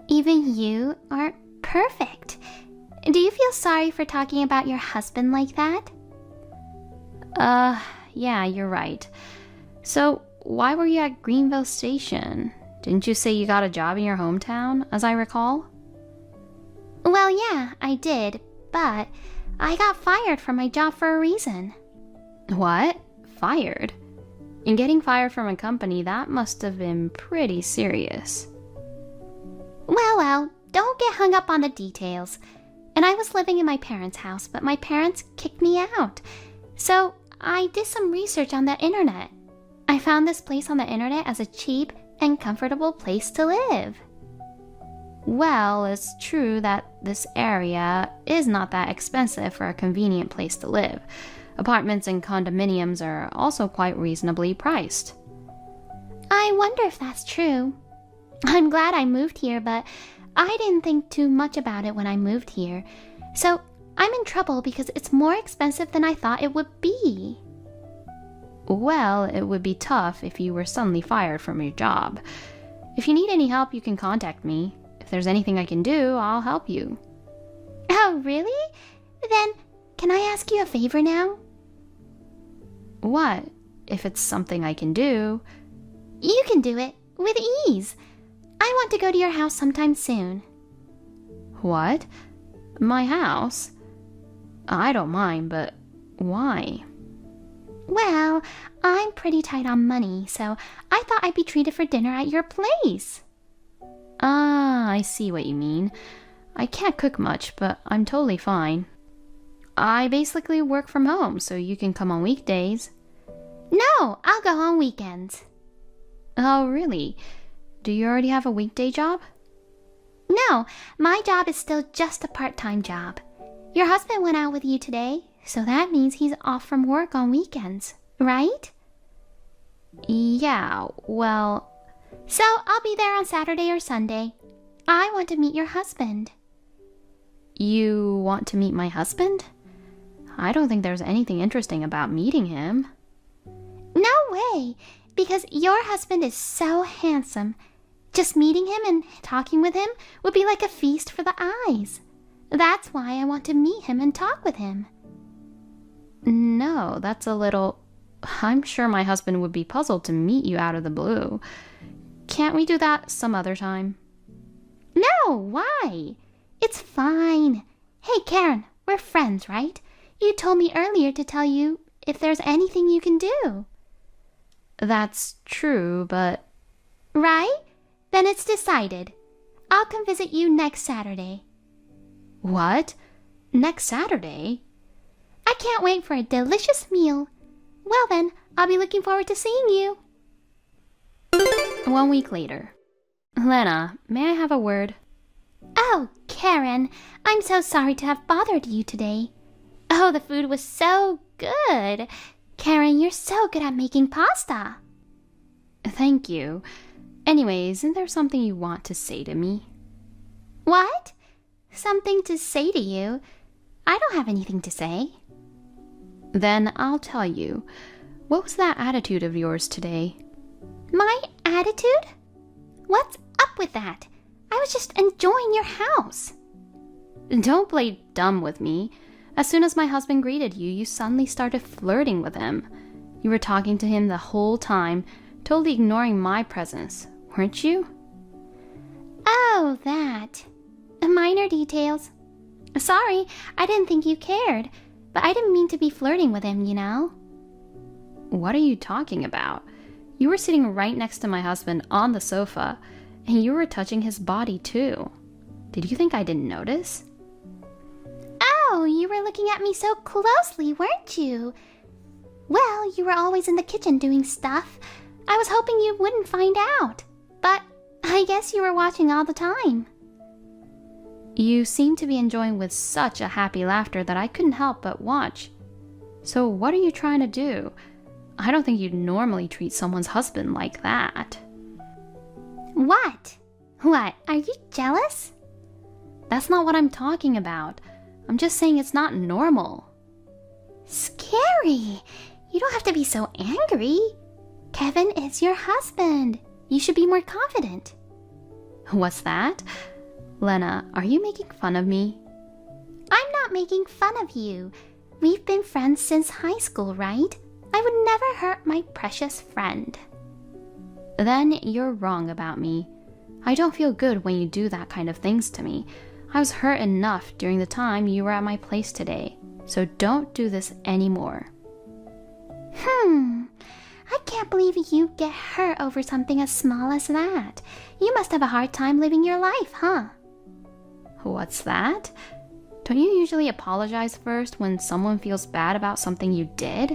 Even you aren't perfect. Do you feel sorry for talking about your husband like that? Yeah, you're right. So, why were you at Greenville Station? Didn't you say you got a job in your hometown, as I recall? Well, yeah, I did, but I got fired from my job for a reason. What? Fired? And getting fired from a company, that must have been pretty serious. Well, don't get hung up on the details. And I was living in my parents' house, but my parents kicked me out. So I did some research on the internet. I found this place on the internet as a cheap and comfortable place to live. Well, it's true that this area is not that expensive for a convenient place to live. Apartments and condominiums are also quite reasonably priced. I wonder if that's true. I'm glad I moved here, but I didn't think too much about it when I moved here. So I'm in trouble because it's more expensive than I thought it would be. Well, it would be tough if you were suddenly fired from your job. If you need any help, you can contact me. If there's anything I can do, I'll help you. Oh, really? Then, can I ask you a favor now? What? If it's something I can do. You can do it, with ease. I want to go to your house sometime soon. What? My house? I don't mind, but why? Well, I'm pretty tight on money, so I thought I'd be treated for dinner at your place. Ah, I see what you mean. I can't cook much, but I'm totally fine. I basically work from home, so you can come on weekdays. No, I'll go on weekends. Oh, really? Do you already have a weekday job? No, my job is still just a part-time job. Your husband went out with you today, so that means he's off from work on weekends, right? Yeah, well... So I'll be there on Saturday or Sunday. I want to meet your husband. You want to meet my husband? I don't think there's anything interesting about meeting him. No way, because your husband is so handsome. Just meeting him and talking with him would be like a feast for the eyes. That's why I want to meet him and talk with him. No, that's a little... I'm sure my husband would be puzzled to meet you out of the blue. Can't we do that some other time? No, why? It's fine. Hey, Karen, we're friends, right? You told me earlier to tell you if there's anything you can do. That's true, but... Right? Then it's decided. I'll come visit you next Saturday. What? Next Saturday? I can't wait for a delicious meal. Well then, I'll be looking forward to seeing you. 1 week later. Lena, may I have a word? Oh, Karen, I'm so sorry to have bothered you today. Oh, the food was so good. Karen, you're so good at making pasta. Thank you. Anyways, isn't there something you want to say to me? What? Something to say to you? I don't have anything to say. Then I'll tell you. What was that attitude of yours today? My attitude? What's up with that? I was just enjoying your house. Don't play dumb with me. As soon as my husband greeted you, you suddenly started flirting with him. You were talking to him the whole time, totally ignoring my presence, weren't you? Oh, that. Minor details. Sorry, I didn't think you cared, but I didn't mean to be flirting with him, you know? What are you talking about? You were sitting right next to my husband on the sofa, and you were touching his body too. Did you think I didn't notice? Oh, you were looking at me so closely, weren't you? Well, you were always in the kitchen doing stuff. I was hoping you wouldn't find out, but I guess you were watching all the time. You seemed to be enjoying with such a happy laughter that I couldn't help but watch. So what are you trying to do? I don't think you'd normally treat someone's husband like that. What? What, are you jealous? That's not what I'm talking about. I'm just saying it's not normal. Scary. You don't have to be so angry. Kevin is your husband. You should be more confident. What's that? Lena, are you making fun of me? I'm not making fun of you. We've been friends since high school, right? I would never hurt my precious friend. Then you're wrong about me. I don't feel good when you do that kind of things to me. I was hurt enough during the time you were at my place today, so don't do this anymore. I can't believe you get hurt over something as small as that. You must have a hard time living your life, huh? What's that? Don't you usually apologize first when someone feels bad about something you did?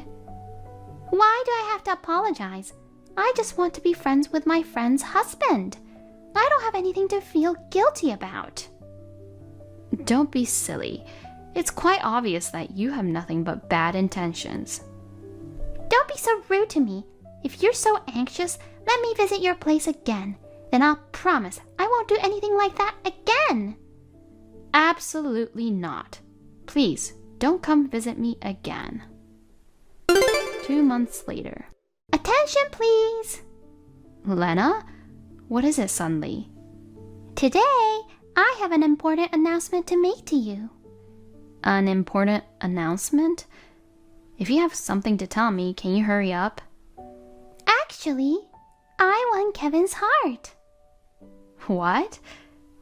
Why do I have to apologize? I just want to be friends with my friend's husband. I don't have anything to feel guilty about. Don't be silly. It's quite obvious that you have nothing but bad intentions. Don't be so rude to me. If you're so anxious, let me visit your place again. Then I'll promise I won't do anything like that again. Absolutely not. Please, don't come visit me again. 2 months later. Attention, please. Lena? What is it suddenly? Today, I have an important announcement to make to you. An important announcement? If you have something to tell me, can you hurry up? Actually, I won Kevin's heart. What?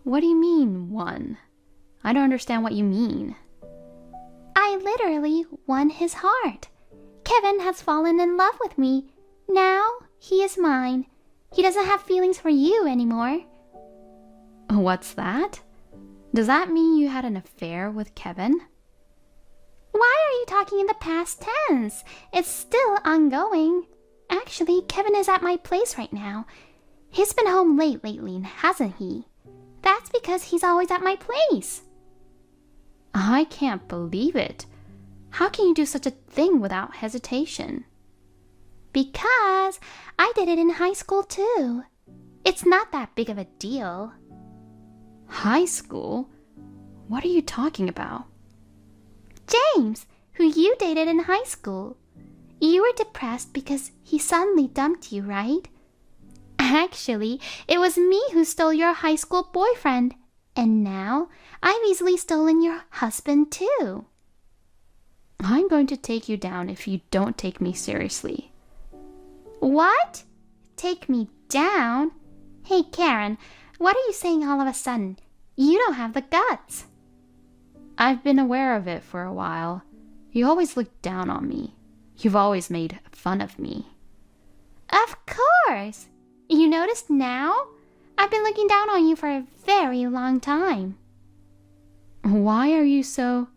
What do you mean, won? I don't understand what you mean. I literally won his heart. Kevin has fallen in love with me. Now he is mine. He doesn't have feelings for you anymore. What's that? Does that mean you had an affair with Kevin? Why are you talking in the past tense? It's still ongoing. Actually, Kevin is at my place right now. He's been home late lately, hasn't he? That's because he's always at my place. I can't believe it. How can you do such a thing without hesitation? Because I did it in high school too. It's not that big of a deal. High school? What are you talking about? James, who you dated in high school. You were depressed because he suddenly dumped you, right? Actually, it was me who stole your high school boyfriend. And now, I've easily stolen your husband too. I'm going to take you down if you don't take me seriously. What? Take me down? Hey, Karen, what are you saying all of a sudden? You don't have the guts. I've been aware of it for a while. You always look down on me. You've always made fun of me. Of course! You noticed now? I've been looking down on you for a very long time. Why are you so...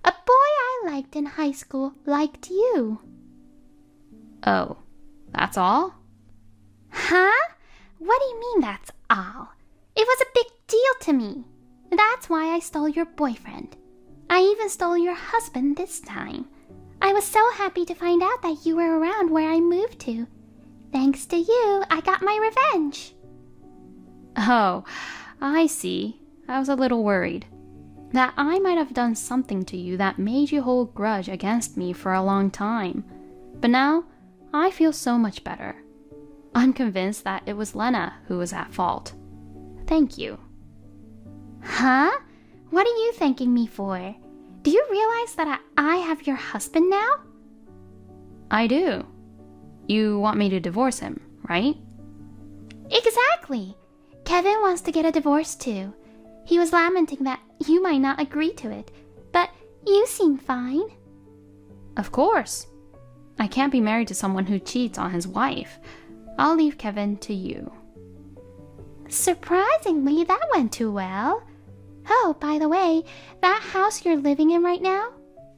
A boy I liked in high school liked you. Oh, that's all? Huh? What do you mean that's all? It was a big deal to me. That's why I stole your boyfriend. I even stole your husband this time. I was so happy to find out that you were around where I moved to. Thanks to you, I got my revenge. Oh, I see. I was a little worried that I might have done something to you that made you hold grudge against me for a long time. But now, I feel so much better. I'm convinced that it was Lena who was at fault. Thank you. Huh? What are you thanking me for? Do you realize that I have your husband now? I do. You want me to divorce him, right? Exactly. Kevin wants to get a divorce too. He was lamenting that you might not agree to it, but you seem fine. Of course. I can't be married to someone who cheats on his wife. I'll leave Kevin to you. Surprisingly, that went too well. Oh, by the way, that house you're living in right now,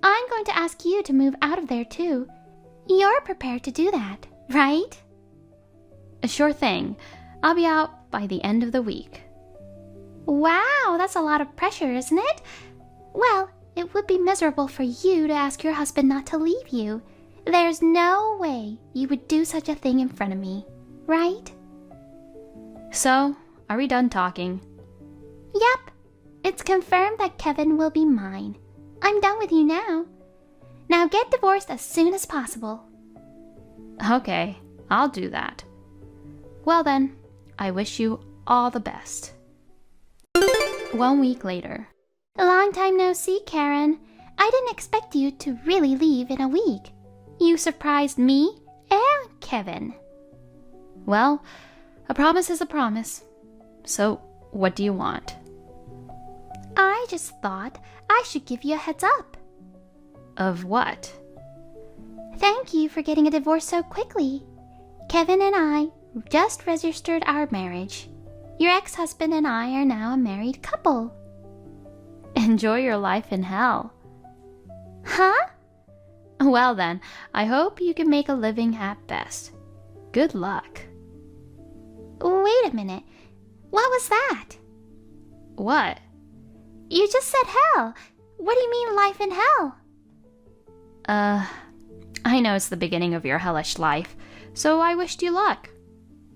I'm going to ask you to move out of there too. You're prepared to do that, right? A sure thing. I'll be out by the end of the week. Wow, that's a lot of pressure, isn't it? Well, it would be miserable for you to ask your husband not to leave you. There's no way you would do such a thing in front of me, right? So, are we done talking? Yep. It's confirmed that Kevin will be mine. I'm done with you now. Now get divorced as soon as possible. Okay, I'll do that. Well then, I wish you all the best. 1 week later. A long time no see, Karen. I didn't expect you to really leave in a week. You surprised me and Kevin. Well, a promise is a promise. So, what do you want? I just thought I should give you a heads up. Of what? Thank you for getting a divorce so quickly. Kevin and I just registered our marriage. Your ex-husband and I are now a married couple. Enjoy your life in hell. Huh? Well then, I hope you can make a living at best. Good luck. Wait a minute. What was that? What? You just said hell. What do you mean life in hell? I know it's the beginning of your hellish life, so I wished you luck.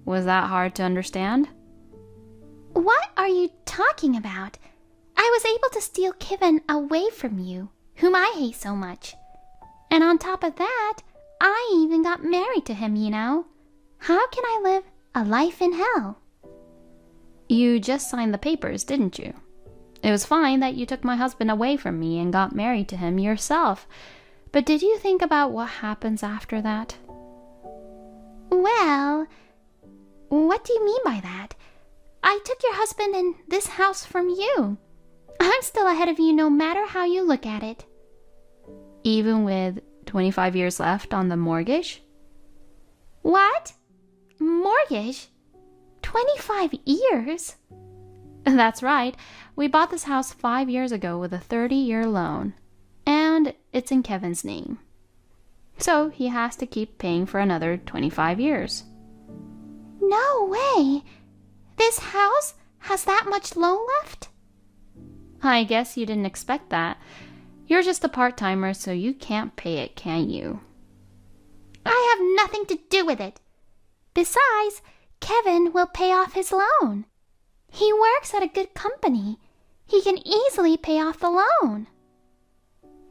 Was that hard to understand? What are you talking about? I was able to steal Kevin away from you, whom I hate so much. And on top of that, I even got married to him, you know. How can I live a life in hell? You just signed the papers, didn't you? It was fine that you took my husband away from me and got married to him yourself. But did you think about what happens after that? Well, what do you mean by that? I took your husband and this house from you. I'm still ahead of you no matter how you look at it. Even with 25 years left on the mortgage? What? Mortgage? 25 years? That's right. We bought this house 5 years ago with a 30-year loan. And it's in Kevin's name. So he has to keep paying for another 25 years. No way! This house has that much loan left? I guess you didn't expect that. You're just a part-timer, so you can't pay it, can you? I have nothing to do with it. Besides, Kevin will pay off his loan. He works at a good company. He can easily pay off the loan.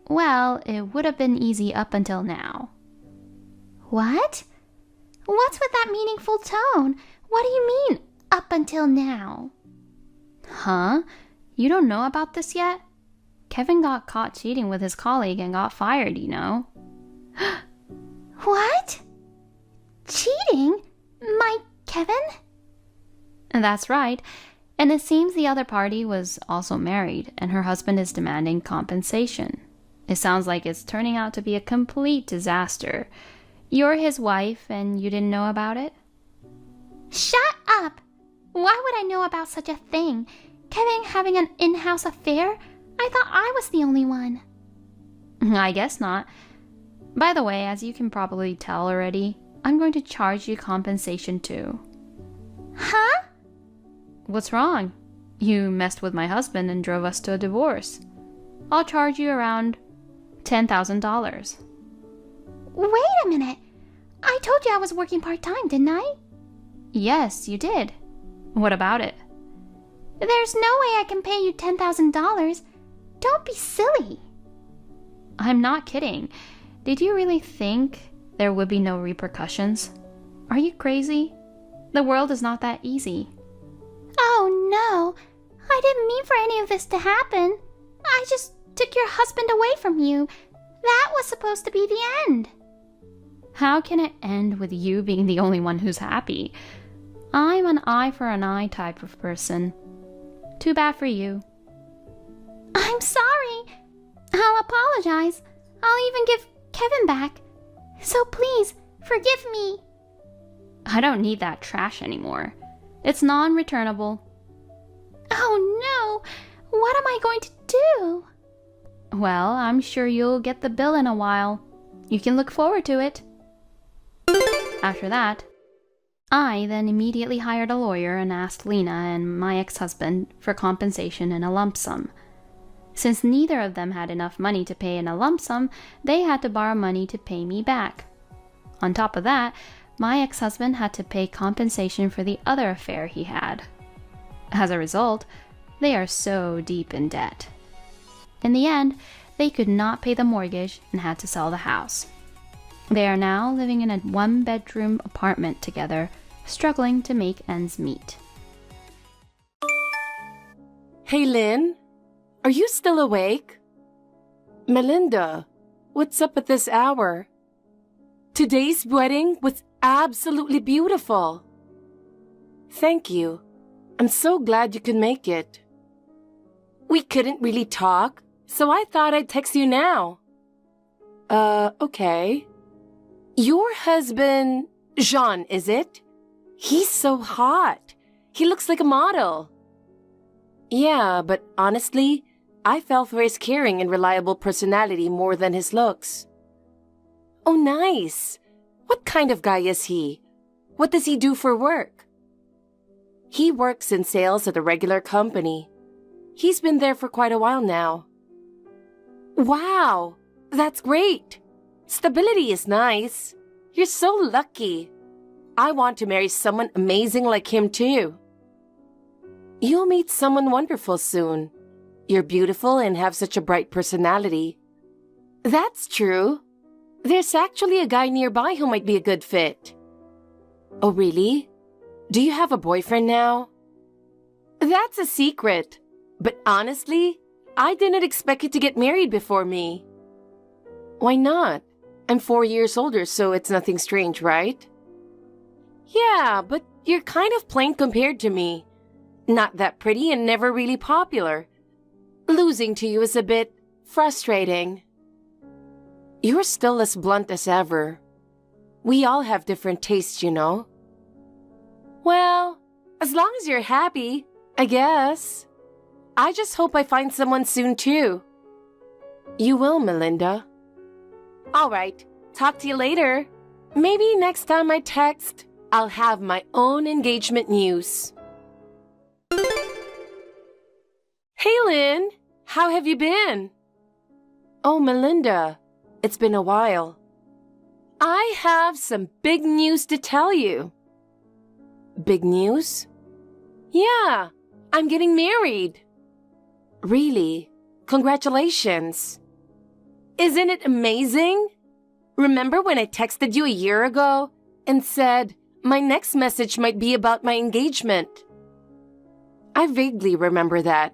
Well, it would have been easy up until now. What? What's with that meaningful tone? What do you mean, up until now? Huh? You don't know about this yet? Kevin got caught cheating with his colleague and got fired, you know. What? Cheating? My Kevin? That's right. And it seems the other party was also married, and her husband is demanding compensation. It sounds like it's turning out to be a complete disaster. You're his wife, and you didn't know about it? Shut up! Why would I know about such a thing? Kevin having an in-house affair? I thought I was the only one. I guess not. By the way, as you can probably tell already, I'm going to charge you compensation too. Huh? What's wrong? You messed with my husband and drove us to a divorce. I'll charge you around $10,000. Wait a minute. I told you I was working part-time, didn't I? Yes, you did. What about it? There's no way I can pay you $10,000. Don't be silly. I'm not kidding. Did you really think there would be no repercussions? Are you crazy? The world is not that easy. Oh no, I didn't mean for any of this to happen. I just took your husband away from you. That was supposed to be the end. How can it end with you being the only one who's happy? I'm an eye for an eye type of person. Too bad for you. I'm sorry. I'll apologize. I'll even give Kevin back. So please, forgive me. I don't need that trash anymore. It's non-returnable. Oh no! What am I going to do? Well, I'm sure you'll get the bill in a while. You can look forward to it. After that, I then immediately hired a lawyer and asked Lena and my ex-husband for compensation in a lump sum. Since neither of them had enough money to pay in a lump sum, they had to borrow money to pay me back. On top of that, my ex-husband had to pay compensation for the other affair he had. As a result, they are so deep in debt. In the end, they could not pay the mortgage and had to sell the house. They are now living in a one-bedroom apartment together, struggling to make ends meet. Hey, Lynn, are you still awake? Melinda, what's up at this hour? Today's wedding was absolutely beautiful. Thank you. I'm so glad you could make it. We couldn't really talk, so I thought I'd text you now. Okay. Your husband, Jean, is it? He's so hot. He looks like a model. Yeah, but honestly, I fell for his caring and reliable personality more than his looks. Oh, nice. What kind of guy is he? What does he do for work? He works in sales at a regular company. He's been there for quite a while now. Wow, that's great. Stability is nice. You're so lucky. I want to marry someone amazing like him too. You'll meet someone wonderful soon. You're beautiful and have such a bright personality. That's true. There's actually a guy nearby who might be a good fit. Oh, really? Do you have a boyfriend now? That's a secret. But honestly, I didn't expect you to get married before me. Why not? I'm 4 years older, so it's nothing strange, right? Yeah, but you're kind of plain compared to me. Not that pretty and never really popular. Losing to you is a bit frustrating. You're still as blunt as ever. We all have different tastes, you know. Well, as long as you're happy, I guess. I just hope I find someone soon too. You will, Melinda. All right, talk to you later. Maybe next time I text, I'll have my own engagement news. Hey, Lynn, how have you been? Oh, Melinda, it's been a while. I have some big news to tell you. Big news? Yeah, I'm getting married. Really? Congratulations. Isn't it amazing? Remember when I texted you a year ago and said my next message might be about my engagement? I vaguely remember that.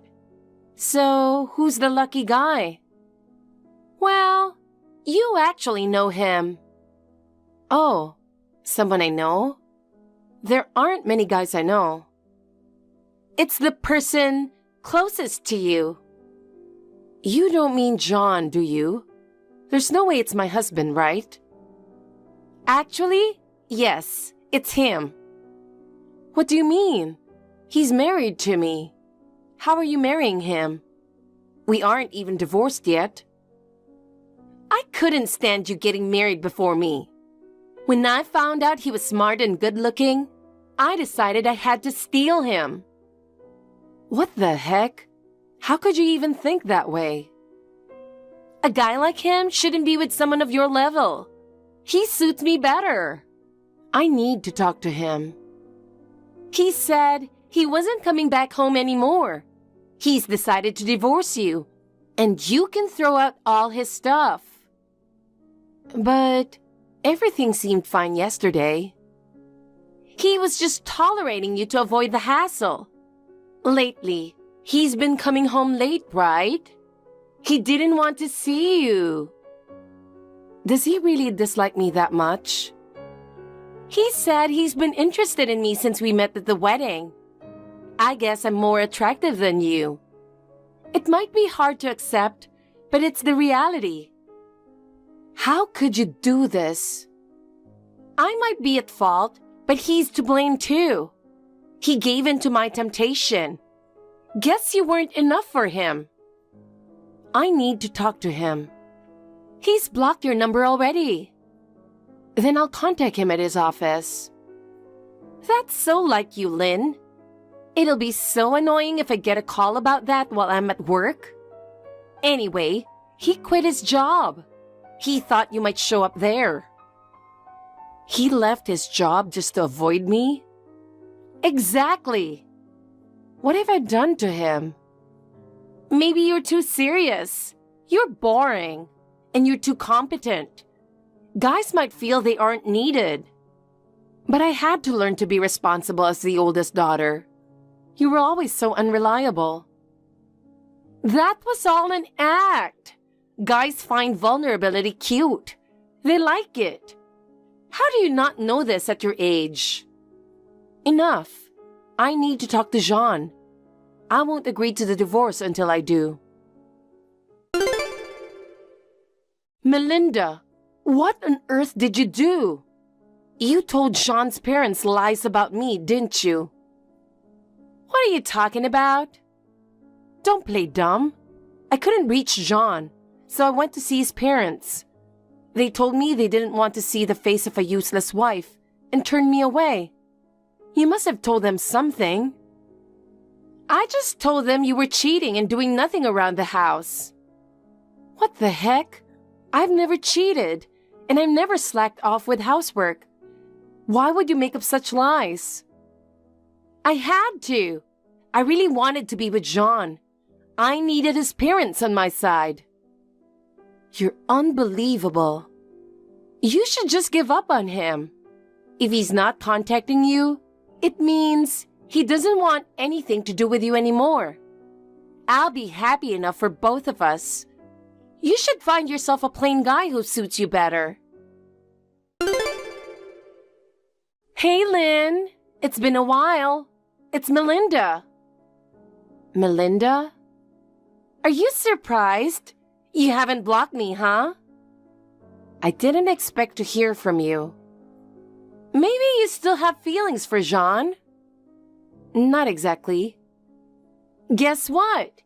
So, who's the lucky guy? Well, you actually know him. Oh, someone I know? There aren't many guys I know. It's the person closest to you. You don't mean John, do you? There's no way it's my husband, right? Actually, yes, it's him. What do you mean? He's married to me. How are you marrying him? We aren't even divorced yet. I couldn't stand you getting married before me. When I found out he was smart and good-looking, I decided I had to steal him. What the heck? How could you even think that way? A guy like him shouldn't be with someone of your level. He suits me better. I need to talk to him. He said he wasn't coming back home anymore. He's decided to divorce you, and you can throw out all his stuff. But everything seemed fine yesterday. He was just tolerating you to avoid the hassle. Lately, he's been coming home late, right? He didn't want to see you. Does he really dislike me that much? He said he's been interested in me since we met at the wedding. I guess I'm more attractive than you. It might be hard to accept, but it's the reality. How could you do this? I might be at fault, but he's to blame too. He gave in to my temptation. Guess you weren't enough for him. I need to talk to him. He's blocked your number already. Then I'll contact him at his office. That's so like you, Lynn. It'll be so annoying if I get a call about that while I'm at work. Anyway, he quit his job. He thought you might show up there. He left his job just to avoid me? Exactly. What have I done to him? Maybe you're too serious. You're boring. And you're too competent. Guys might feel they aren't needed. But I had to learn to be responsible as the oldest daughter. You were always so unreliable. That was all an act. Guys find vulnerability cute. They like it. How do you not know this at your age? Enough. I need to talk to Jean. I won't agree to the divorce until I do. Melinda, what on earth did you do? You told Jean's parents lies about me, didn't you? What are you talking about? Don't play dumb. I couldn't reach Jean, so I went to see his parents. They told me they didn't want to see the face of a useless wife and turned me away. You must have told them something. I just told them you were cheating and doing nothing around the house. What the heck? I've never cheated, and I've never slacked off with housework. Why would you make up such lies? I had to. I really wanted to be with Jean. I needed his parents on my side. You're unbelievable. You should just give up on him. If he's not contacting you, it means he doesn't want anything to do with you anymore. I'll be happy enough for both of us. You should find yourself a plain guy who suits you better. Hey, Lynn. It's been a while. It's Melinda. Melinda? Are you surprised? You haven't blocked me, huh? I didn't expect to hear from you. Maybe you still have feelings for Jean? Not exactly. Guess what?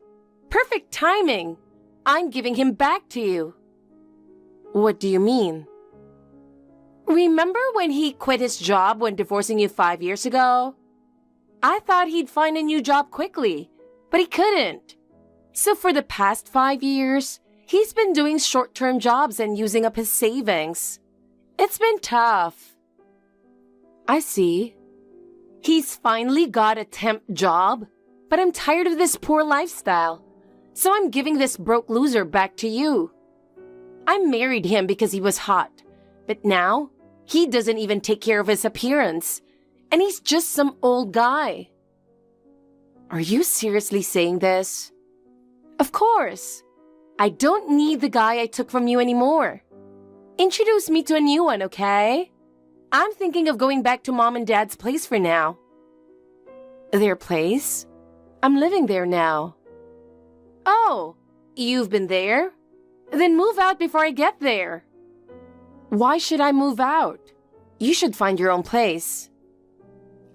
Perfect timing. I'm giving him back to you. What do you mean? Remember when he quit his job when divorcing you 5 years ago? I thought he'd find a new job quickly, but he couldn't. So for the past 5 years, he's been doing short-term jobs and using up his savings. It's been tough. I see. He's finally got a temp job, but I'm tired of this poor lifestyle. So I'm giving this broke loser back to you. I married him because he was hot, but now he doesn't even take care of his appearance, and he's just some old guy. Are you seriously saying this? Of course. I don't need the guy I took from you anymore. Introduce me to a new one, okay? I'm thinking of going back to Mom and Dad's place for now. Their place? I'm living there now. Oh, you've been there? Then move out before I get there. Why should I move out? You should find your own place.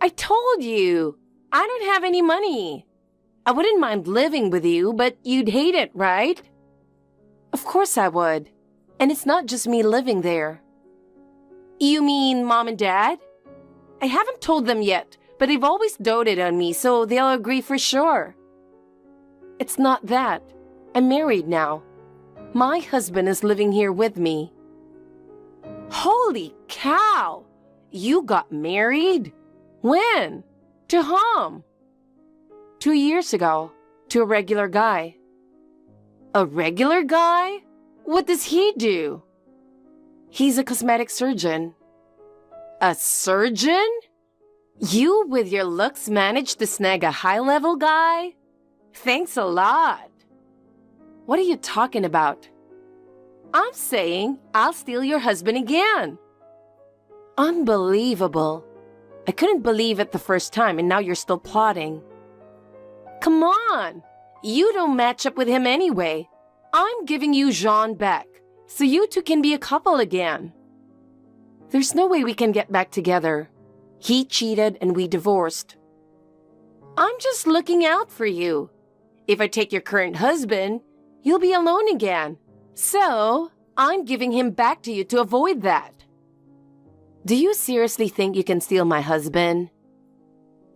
I told you, I don't have any money. I wouldn't mind living with you, but you'd hate it, right? Of course I would. And it's not just me living there. You mean Mom and Dad? I haven't told them yet, but they've always doted on me, so they'll agree for sure. It's not that. I'm married now. My husband is living here with me. Holy cow! You got married? When? To whom? 2 years ago, to a regular guy. A regular guy? What does he do? He's a cosmetic surgeon. A surgeon? You, with your looks, managed to snag a high-level guy? Thanks a lot. What are you talking about? I'm saying I'll steal your husband again. Unbelievable. I couldn't believe it the first time and now you're still plotting. Come on. You don't match up with him anyway. I'm giving you Jean back, so you two can be a couple again. There's no way we can get back together. He cheated and we divorced. I'm just looking out for you. If I take your current husband, you'll be alone again. So, I'm giving him back to you to avoid that. Do you seriously think you can steal my husband?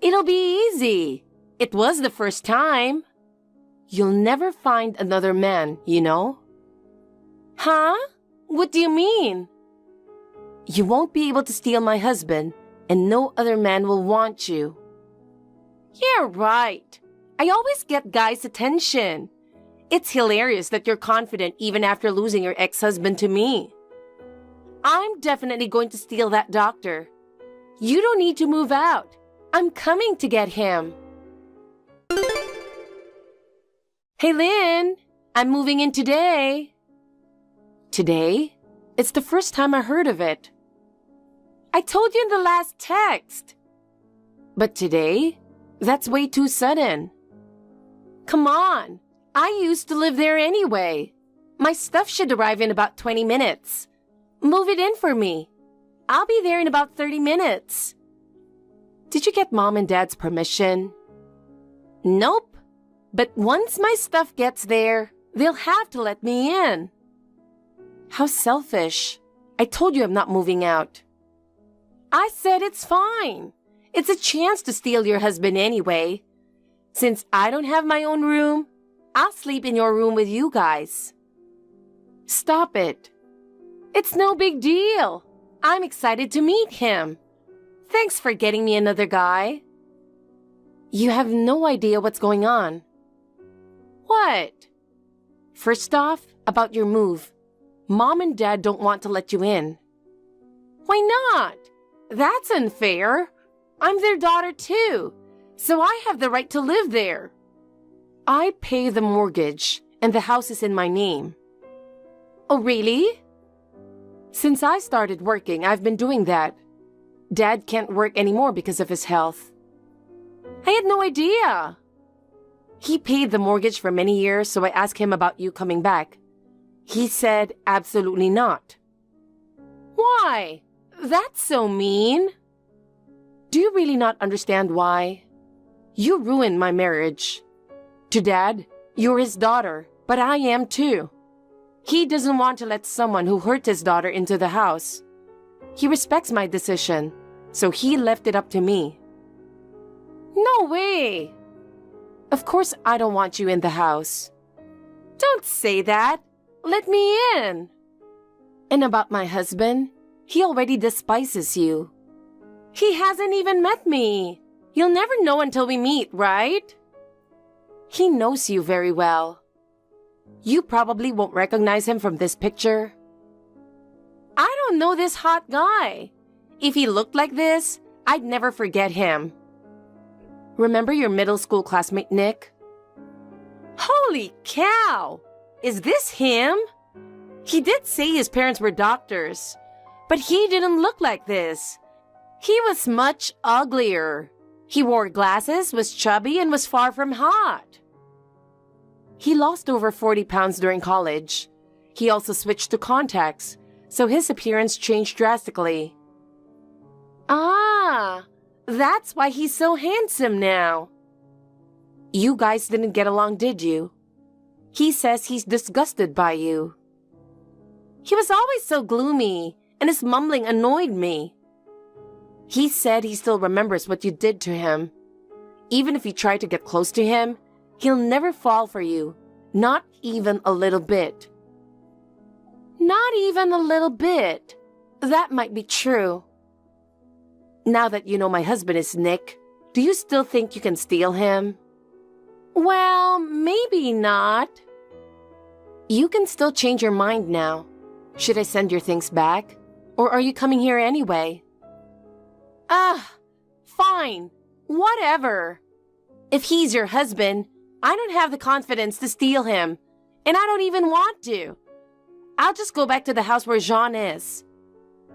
It'll be easy. It was the first time. You'll never find another man, you know? Huh? What do you mean? You won't be able to steal my husband, and no other man will want you. Yeah, right. I always get guys' attention. It's hilarious that you're confident even after losing your ex-husband to me. I'm definitely going to steal that doctor. You don't need to move out. I'm coming to get him. Hey, Lynn, I'm moving in today. Today? It's the first time I heard of it. I told you in the last text. But today? That's way too sudden. Come on. I used to live there anyway. My stuff should arrive in about 20 minutes. Move it in for me. I'll be there in about 30 minutes. Did you get Mom and Dad's permission? Nope. But once my stuff gets there, they'll have to let me in. How selfish. I told you I'm not moving out. I said it's fine. It's a chance to steal your husband anyway. Since I don't have my own room, I'll sleep in your room with you guys. Stop it. It's no big deal. I'm excited to meet him. Thanks for getting me another guy. You have no idea what's going on. What? First off, about your move. Mom and Dad don't want to let you in. Why not? That's unfair. I'm their daughter too, so I have the right to live there. I pay the mortgage, and the house is in my name. Oh, really? Since I started working, I've been doing that. Dad can't work anymore because of his health. I had no idea. He paid the mortgage for many years, so I asked him about you coming back. He said absolutely not. Why? That's so mean. Do you really not understand why? You ruined my marriage. To Dad, you're his daughter, but I am too. He doesn't want to let someone who hurt his daughter into the house. He respects my decision, so he left it up to me. No way! Of course I don't want you in the house. Don't say that. Let me in. And about my husband, he already despises you. He hasn't even met me. You'll never know until we meet, right? He knows you very well. You probably won't recognize him from this picture. I don't know this hot guy. If he looked like this, I'd never forget him. Remember your middle school classmate, Nick? Holy cow! Is this him? He did say his parents were doctors, but he didn't look like this. He was much uglier. He wore glasses, was chubby, and was far from hot. He lost over 40 pounds during college. He also switched to contacts, so his appearance changed drastically. Ah, that's why he's so handsome now. You guys didn't get along, did you? He says he's disgusted by you. He was always so gloomy, and his mumbling annoyed me. He said he still remembers what you did to him. Even if you try to get close to him, he'll never fall for you, not even a little bit. Not even a little bit. That might be true. Now that you know my husband is Nick, do you still think you can steal him? Well, maybe not. You can still change your mind now. Should I send your things back? Or are you coming here anyway? Fine. Whatever. If he's your husband, I don't have the confidence to steal him. and I don't even want to. I'll just go back to the house where Jean is.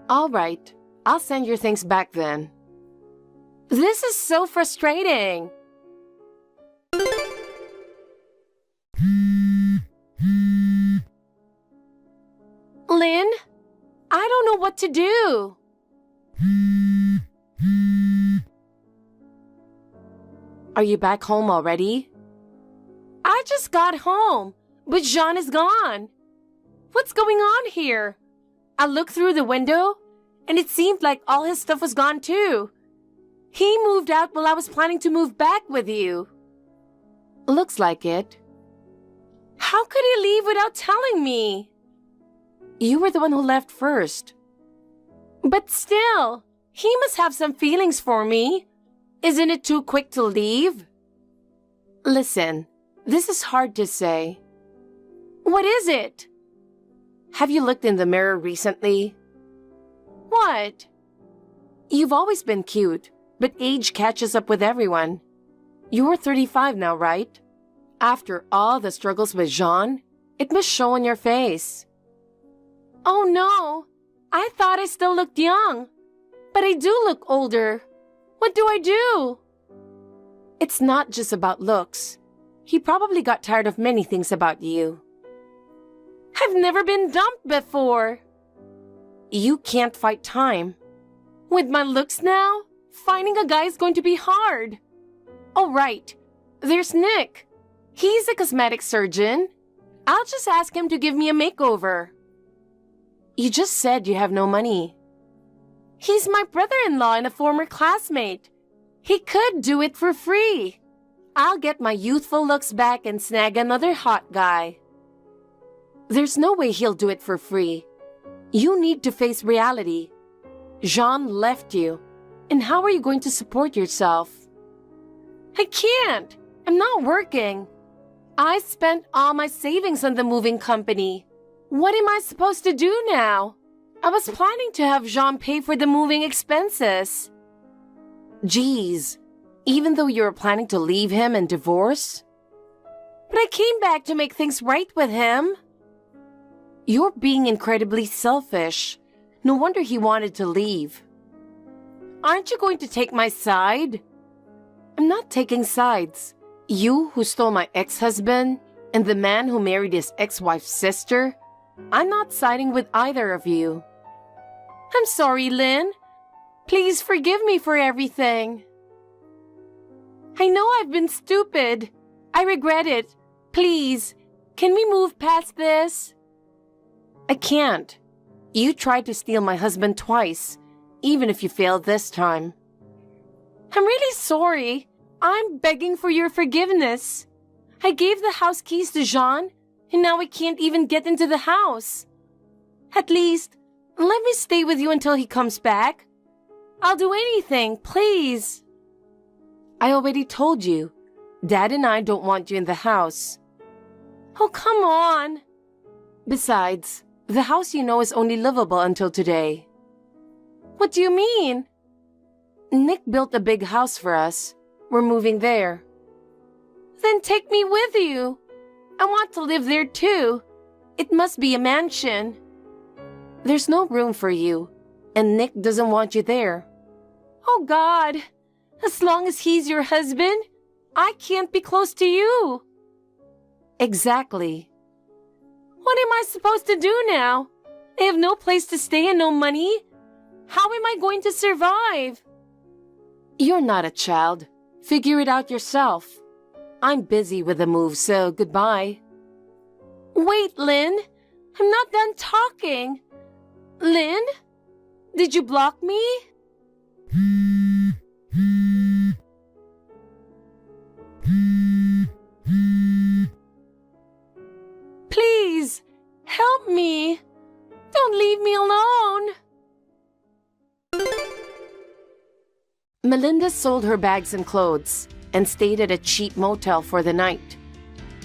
All right, I'll send your things back then. This is so frustrating. Lynn, I don't know what to do. Are you back home already? I just got home, but Jean is gone. What's going on here? I looked through the window, and it seemed like all his stuff was gone too. He moved out while I was planning to move back with you. Looks like it. How could he leave without telling me? You were the one who left first. But still, he must have some feelings for me. Isn't it too quick to leave? Listen, this is hard to say. What is it? Have you looked in the mirror recently? What? You've always been cute, but age catches up with everyone. You're 35 now, right? After all the struggles with Jean, it must show on your face. Oh no, I thought I still looked young, but I do look older. What do I do? It's not just about looks. He probably got tired of many things about you. I've never been dumped before. You can't fight time. With my looks now, finding a guy is going to be hard. Oh right, there's Nick. He's a cosmetic surgeon. I'll just ask him to give me a makeover. You just said you have no money. He's my brother-in-law and a former classmate. He could do it for free. I'll get my youthful looks back and snag another hot guy. There's no way he'll do it for free. You need to face reality. Jean left you. And how are you going to support yourself? I can't. I'm not working. I spent all my savings on the moving company. What am I supposed to do now? I was planning to have Jean pay for the moving expenses. Geez, even though you were planning to leave him and divorce? But I came back to make things right with him. You're being incredibly selfish. No wonder he wanted to leave. Aren't you going to take my side? I'm not taking sides. You who stole my ex-husband and the man who married his ex-wife's sister, I'm not siding with either of you. I'm sorry, Lynn. Please forgive me for everything. I know I've been stupid. I regret it. Please, can we move past this? I can't. You tried to steal my husband twice, even if you failed this time. I'm really sorry. I'm begging for your forgiveness. I gave the house keys to Jean, and now I can't even get into the house. At least, let me stay with you until he comes back. I'll do anything, please. I already told you. Dad and I don't want you in the house. Oh, come on. Besides, the house you know is only livable until today. What do you mean? Nick built a big house for us. We're moving there. Then take me with you. I want to live there too. It must be a mansion. There's no room for you, and Nick doesn't want you there. Oh God, as long as he's your husband, I can't be close to you. Exactly. What am I supposed to do now? I have no place to stay and no money. How am I going to survive? You're not a child. Figure it out yourself. I'm busy with the move, so goodbye. Wait, Lynn. I'm not done talking. Lynn? Did you block me? Please, help me. Don't leave me alone. Melinda sold her bags and clothes and stayed at a cheap motel for the night.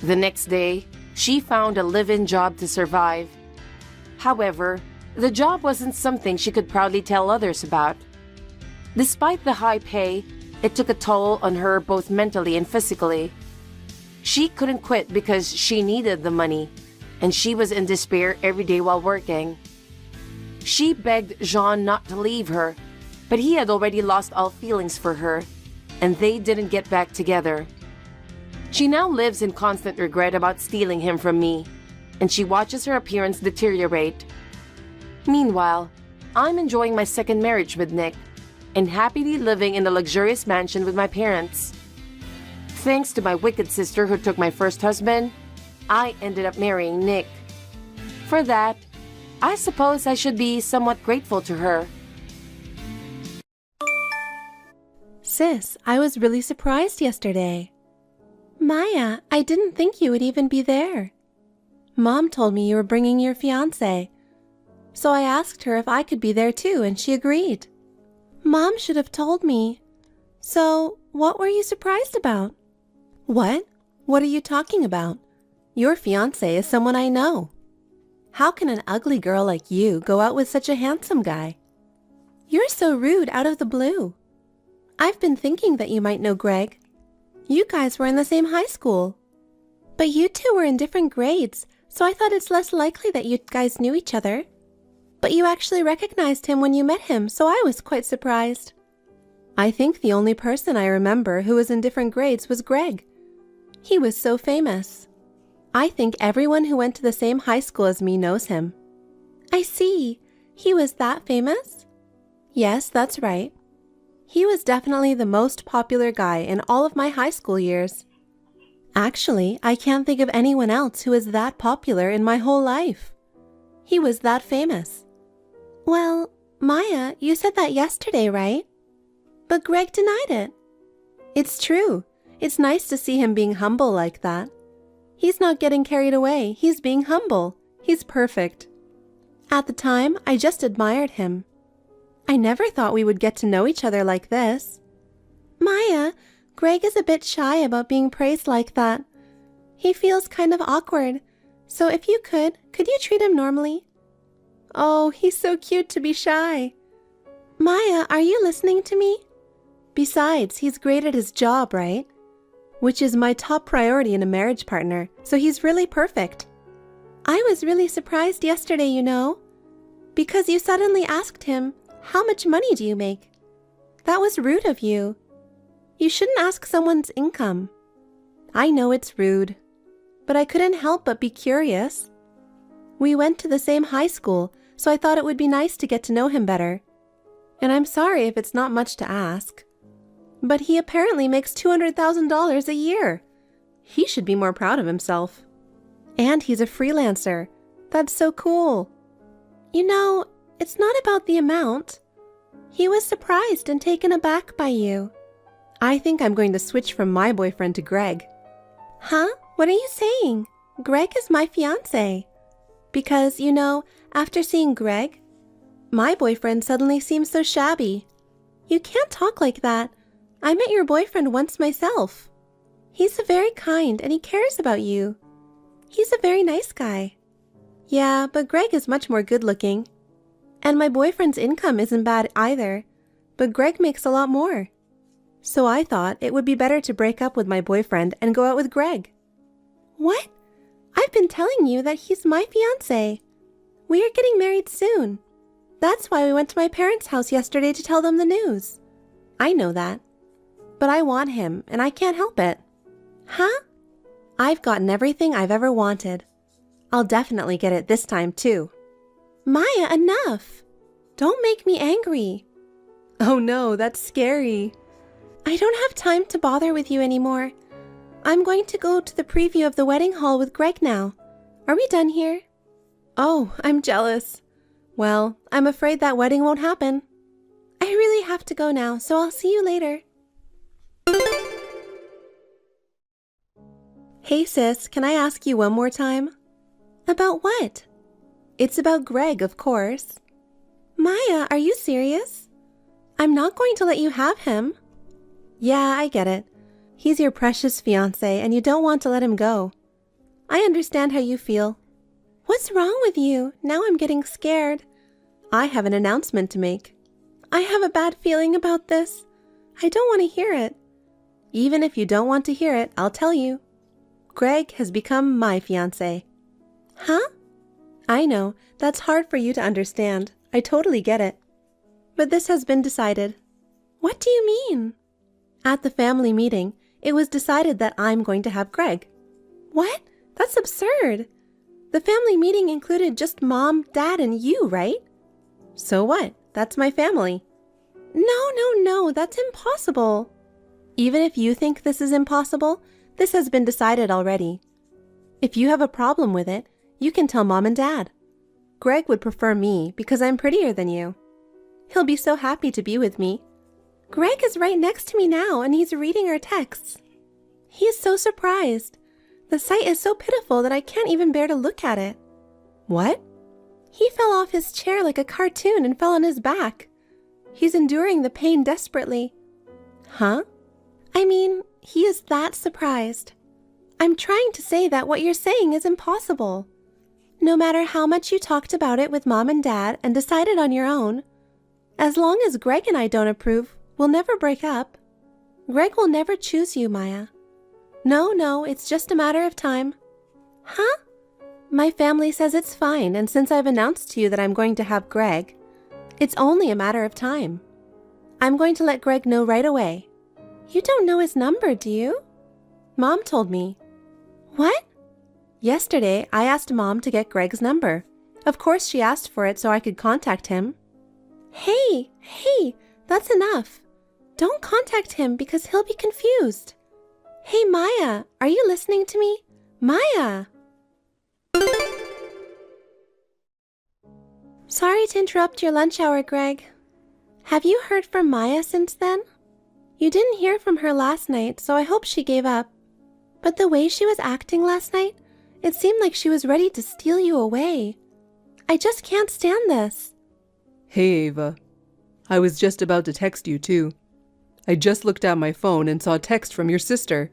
The next day, she found a live-in job to survive. However, the job wasn't something she could proudly tell others about. Despite the high pay, it took a toll on her both mentally and physically. She couldn't quit because she needed the money, and she was in despair every day while working. She begged Jean not to leave her, but he had already lost all feelings for her, and they didn't get back together. She now lives in constant regret about stealing him from me, and she watches her appearance deteriorate. Meanwhile, I'm enjoying my second marriage with Nick and happily living in a luxurious mansion with my parents. Thanks to my wicked sister who took my first husband, I ended up marrying Nick. For that, I suppose I should be somewhat grateful to her. Sis, I was really surprised yesterday. Maya, I didn't think you would even be there. Mom told me you were bringing your fiancé, so I asked her if I could be there too, and she agreed. Mom should have told me. So, what were you surprised about? What? What are you talking about? Your fiancé is someone I know. How can an ugly girl like you go out with such a handsome guy? You're so rude out of the blue. I've been thinking that you might know Greg. You guys were in the same high school. But you two were in different grades, so I thought it's less likely that you guys knew each other. But you actually recognized him when you met him, so I was quite surprised. I think the only person I remember who was in different grades was Greg. He was so famous. I think everyone who went to the same high school as me knows him. I see. He was that famous? Yes, that's right. He was definitely the most popular guy in all of my high school years. Actually, I can't think of anyone else who was that popular in my whole life. He was that famous. Well, Maya, you said that yesterday, right? But Greg denied it. It's true. It's nice to see him being humble like that. He's not getting carried away. He's being humble. He's perfect. At the time, I just admired him. I never thought we would get to know each other like this. Maya, Greg is a bit shy about being praised like that. He feels kind of awkward. So if you could you treat him normally? Oh, he's so cute to be shy. Maya, are you listening to me? Besides, he's great at his job, right? Which is my top priority in a marriage partner, so he's really perfect. I was really surprised yesterday, you know, because you suddenly asked him, how much money do you make? That was rude of you. You shouldn't ask someone's income. I know it's rude, but I couldn't help but be curious. We went to the same high school, so I thought it would be nice to get to know him better. And I'm sorry if it's not much to ask. But he apparently makes $200,000 a year. He should be more proud of himself. And he's a freelancer. That's so cool. You know, it's not about the amount. He was surprised and taken aback by you. I think I'm going to switch from my boyfriend to Greg. Huh? What are you saying? Greg is my fiancé. Because, you know, after seeing Greg, my boyfriend suddenly seems so shabby. You can't talk like that. I met your boyfriend once myself. He's very kind and he cares about you. He's a very nice guy. Yeah, but Greg is much more good-looking. And my boyfriend's income isn't bad either, but Greg makes a lot more. So I thought it would be better to break up with my boyfriend and go out with Greg. What? I've been telling you that he's my fiancé. We are getting married soon. That's why we went to my parents' house yesterday to tell them the news. I know that. But I want him, and I can't help it. Huh? I've gotten everything I've ever wanted. I'll definitely get it this time, too. Maya, enough! Don't make me angry. Oh no, that's scary. I don't have time to bother with you anymore. I'm going to go to the preview of the wedding hall with Greg now. Are we done here? Oh, I'm jealous. Well, I'm afraid that wedding won't happen. I really have to go now, so I'll see you later. Hey sis, can I ask you one more time? About what? It's about Greg, of course. Maya, are you serious? I'm not going to let you have him. Yeah, I get it. He's your precious fiancé and you don't want to let him go. I understand how you feel. What's wrong with you? Now I'm getting scared. I have an announcement to make. I have a bad feeling about this. I don't want to hear it. Even if you don't want to hear it, I'll tell you. Greg has become my fiancé. Huh? I know, that's hard for you to understand. I totally get it. But this has been decided. What do you mean? At the family meeting, it was decided that I'm going to have Greg. What? That's absurd. The family meeting included just Mom, Dad, and you, right? So what? That's my family. No, that's impossible. Even if you think this is impossible, this has been decided already. If you have a problem with it, you can tell Mom and Dad. Greg would prefer me because I'm prettier than you. He'll be so happy to be with me. Greg is right next to me now and he's reading our texts. He is so surprised. The sight is so pitiful that I can't even bear to look at it. What? He fell off his chair like a cartoon and fell on his back. He's enduring the pain desperately. Huh? I mean, he is that surprised. I'm trying to say that what you're saying is impossible. No matter how much you talked about it with Mom and Dad and decided on your own, as long as Greg and I don't approve, we'll never break up. Greg will never choose you, Maya. No, it's just a matter of time. Huh? My family says it's fine, and since I've announced to you that I'm going to have Greg, it's only a matter of time. I'm going to let Greg know right away. You don't know his number, do you? Mom told me. What? Yesterday, I asked Mom to get Greg's number. Of course, she asked for it so I could contact him. Hey, that's enough. Don't contact him because he'll be confused. Hey, Maya, are you listening to me? Maya! Sorry to interrupt your lunch hour, Greg. Have you heard from Maya since then? You didn't hear from her last night, so I hope she gave up. But the way she was acting last night, it seemed like she was ready to steal you away. I just can't stand this. Hey, Ava. I was just about to text you, too. I just looked at my phone and saw a text from your sister.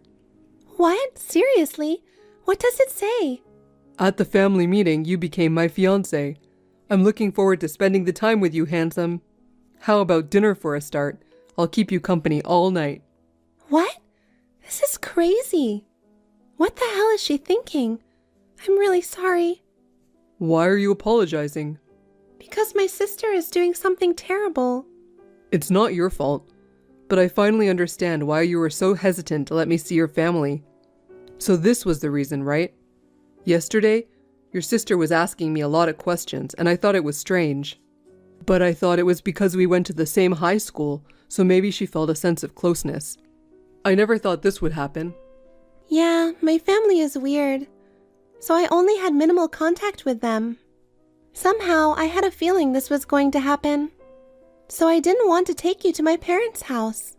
What? Seriously? What does it say? At the family meeting, you became my fiancé. I'm looking forward to spending the time with you, handsome. How about dinner for a start? I'll keep you company all night. What? This is crazy. What the hell is she thinking? I'm really sorry. Why are you apologizing? Because my sister is doing something terrible. It's not your fault, but I finally understand why you were so hesitant to let me see your family. So this was the reason, right? Yesterday, your sister was asking me a lot of questions, and I thought it was strange. But I thought it was because we went to the same high school, so maybe she felt a sense of closeness. I never thought this would happen. Yeah, my family is weird. So I only had minimal contact with them. Somehow, I had a feeling this was going to happen. So I didn't want to take you to my parents' house.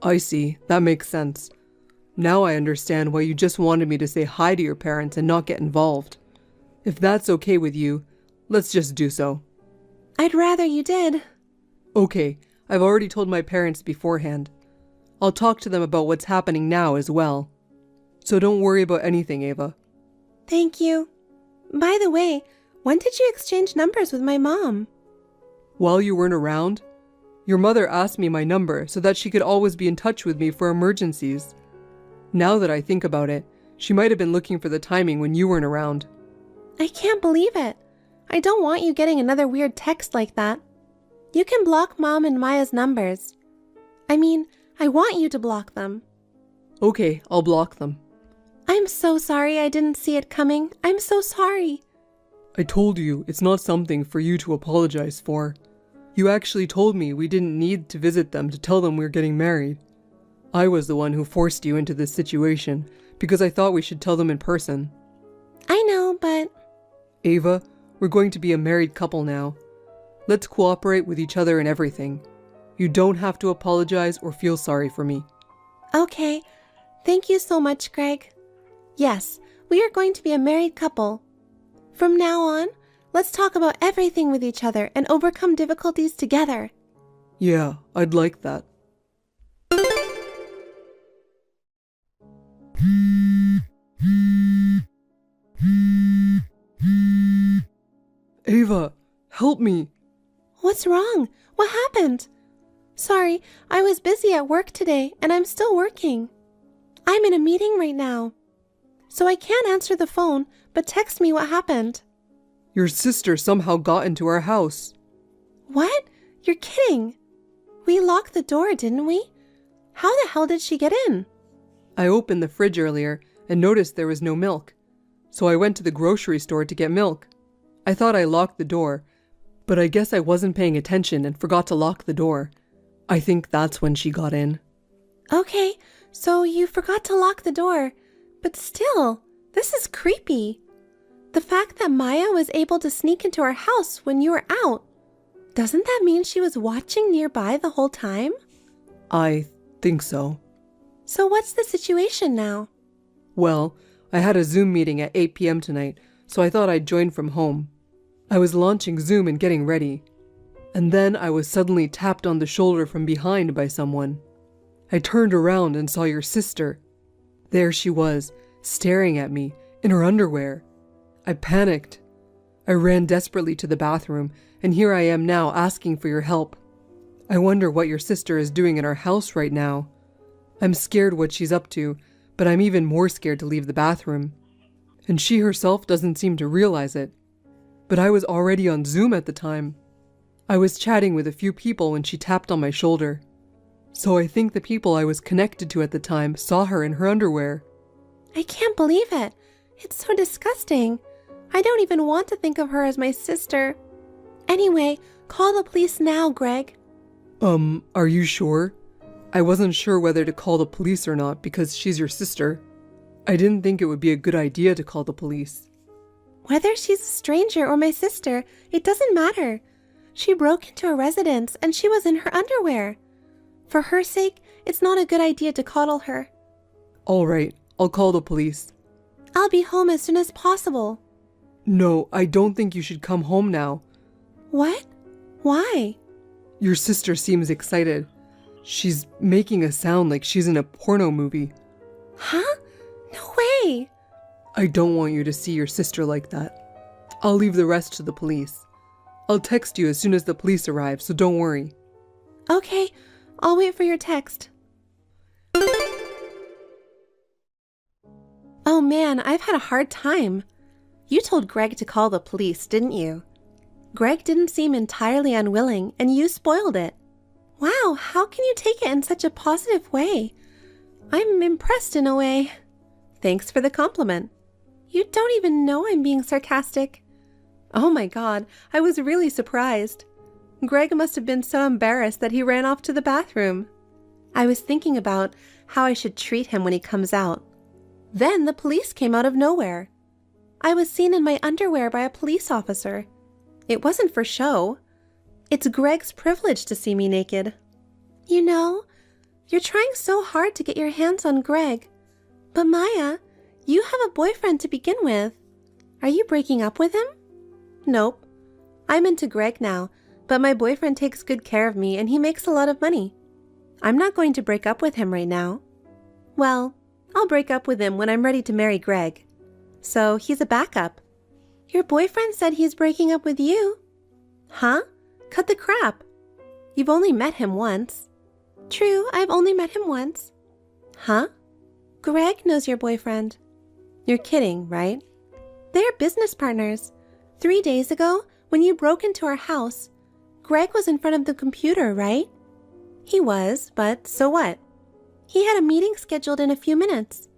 I see. That makes sense. Now I understand why you just wanted me to say hi to your parents and not get involved. If that's okay with you, let's just do so. I'd rather you did. Okay, I've already told my parents beforehand. I'll talk to them about what's happening now as well. So don't worry about anything, Ava. Thank you. By the way, when did you exchange numbers with my mom? While you weren't around, your mother asked me my number so that she could always be in touch with me for emergencies. Now that I think about it, she might have been looking for the timing when you weren't around. I can't believe it. I don't want you getting another weird text like that. You can block Mom and Maya's numbers. I mean, I want you to block them. Okay, I'll block them. I'm so sorry I didn't see it coming. I'm so sorry. I told you it's not something for you to apologize for. You actually told me we didn't need to visit them to tell them we're getting married. I was the one who forced you into this situation because I thought we should tell them in person. I know, but... Ava, we're going to be a married couple now. Let's cooperate with each other in everything. You don't have to apologize or feel sorry for me. Okay. Thank you so much, Greg. Yes, we are going to be a married couple. From now on, let's talk about everything with each other and overcome difficulties together. Yeah, I'd like that. Ava, help me. What's wrong? What happened? Sorry, I was busy at work today and I'm still working. I'm in a meeting right now. so I can't answer the phone, but text me what happened. Your sister somehow got into our house. What? You're kidding. We locked the door, didn't we? How the hell did she get in? I opened the fridge earlier and noticed there was no milk. So I went to the grocery store to get milk. I thought I locked the door, but I guess I wasn't paying attention and forgot to lock the door. I think that's when she got in. Okay, so you forgot to lock the door, but still, this is creepy. The fact that Maya was able to sneak into our house when you were out, doesn't that mean she was watching nearby the whole time? I think so. So what's the situation now? Well, I had a Zoom meeting at 8 p.m. tonight, so I thought I'd join from home. I was launching Zoom and getting ready. And then I was suddenly tapped on the shoulder from behind by someone. I turned around and saw your sister. There she was, staring at me, in her underwear. I panicked. I ran desperately to the bathroom, and here I am now asking for your help. I wonder what your sister is doing in our house right now. I'm scared what she's up to, but I'm even more scared to leave the bathroom. And she herself doesn't seem to realize it. But I was already on Zoom at the time. I was chatting with a few people when she tapped on my shoulder. So I think the people I was connected to at the time saw her in her underwear. I can't believe it. It's so disgusting. I don't even want to think of her as my sister. Anyway, call the police now, Greg. Are you sure? I wasn't sure whether to call the police or not because she's your sister. I didn't think it would be a good idea to call the police. Whether she's a stranger or my sister, it doesn't matter. She broke into a residence and she was in her underwear. For her sake, it's not a good idea to coddle her. All right, I'll call the police. I'll be home as soon as possible. No, I don't think you should come home now. What? Why? Your sister seems excited. She's making a sound like she's in a porno movie. Huh? No way! I don't want you to see your sister like that. I'll leave the rest to the police. I'll text you as soon as the police arrive, so don't worry. Okay, I'll wait for your text. Oh man, I've had a hard time. You told Greg to call the police, didn't you? Greg didn't seem entirely unwilling, and you spoiled it. Wow, how can you take it in such a positive way? I'm impressed in a way. Thanks for the compliment. You don't even know I'm being sarcastic. Oh my god, I was really surprised. Greg must have been so embarrassed that he ran off to the bathroom. I was thinking about how I should treat him when he comes out. Then the police came out of nowhere. I was seen in my underwear by a police officer. It wasn't for show. It's Greg's privilege to see me naked. You know, you're trying so hard to get your hands on Greg. But Maya, you have a boyfriend to begin with. Are you breaking up with him? Nope. I'm into Greg now, but my boyfriend takes good care of me and he makes a lot of money. I'm not going to break up with him right now. Well, I'll break up with him when I'm ready to marry Greg. So he's a backup. Your boyfriend said he's breaking up with you. Huh? Cut the crap. You've only met him once. True, I've only met him once. Huh? Greg knows your boyfriend. You're kidding, right? They're business partners. 3 days ago, when you broke into our house, Greg was in front of the computer, right? He was, but so what? He had a meeting scheduled in a few minutes.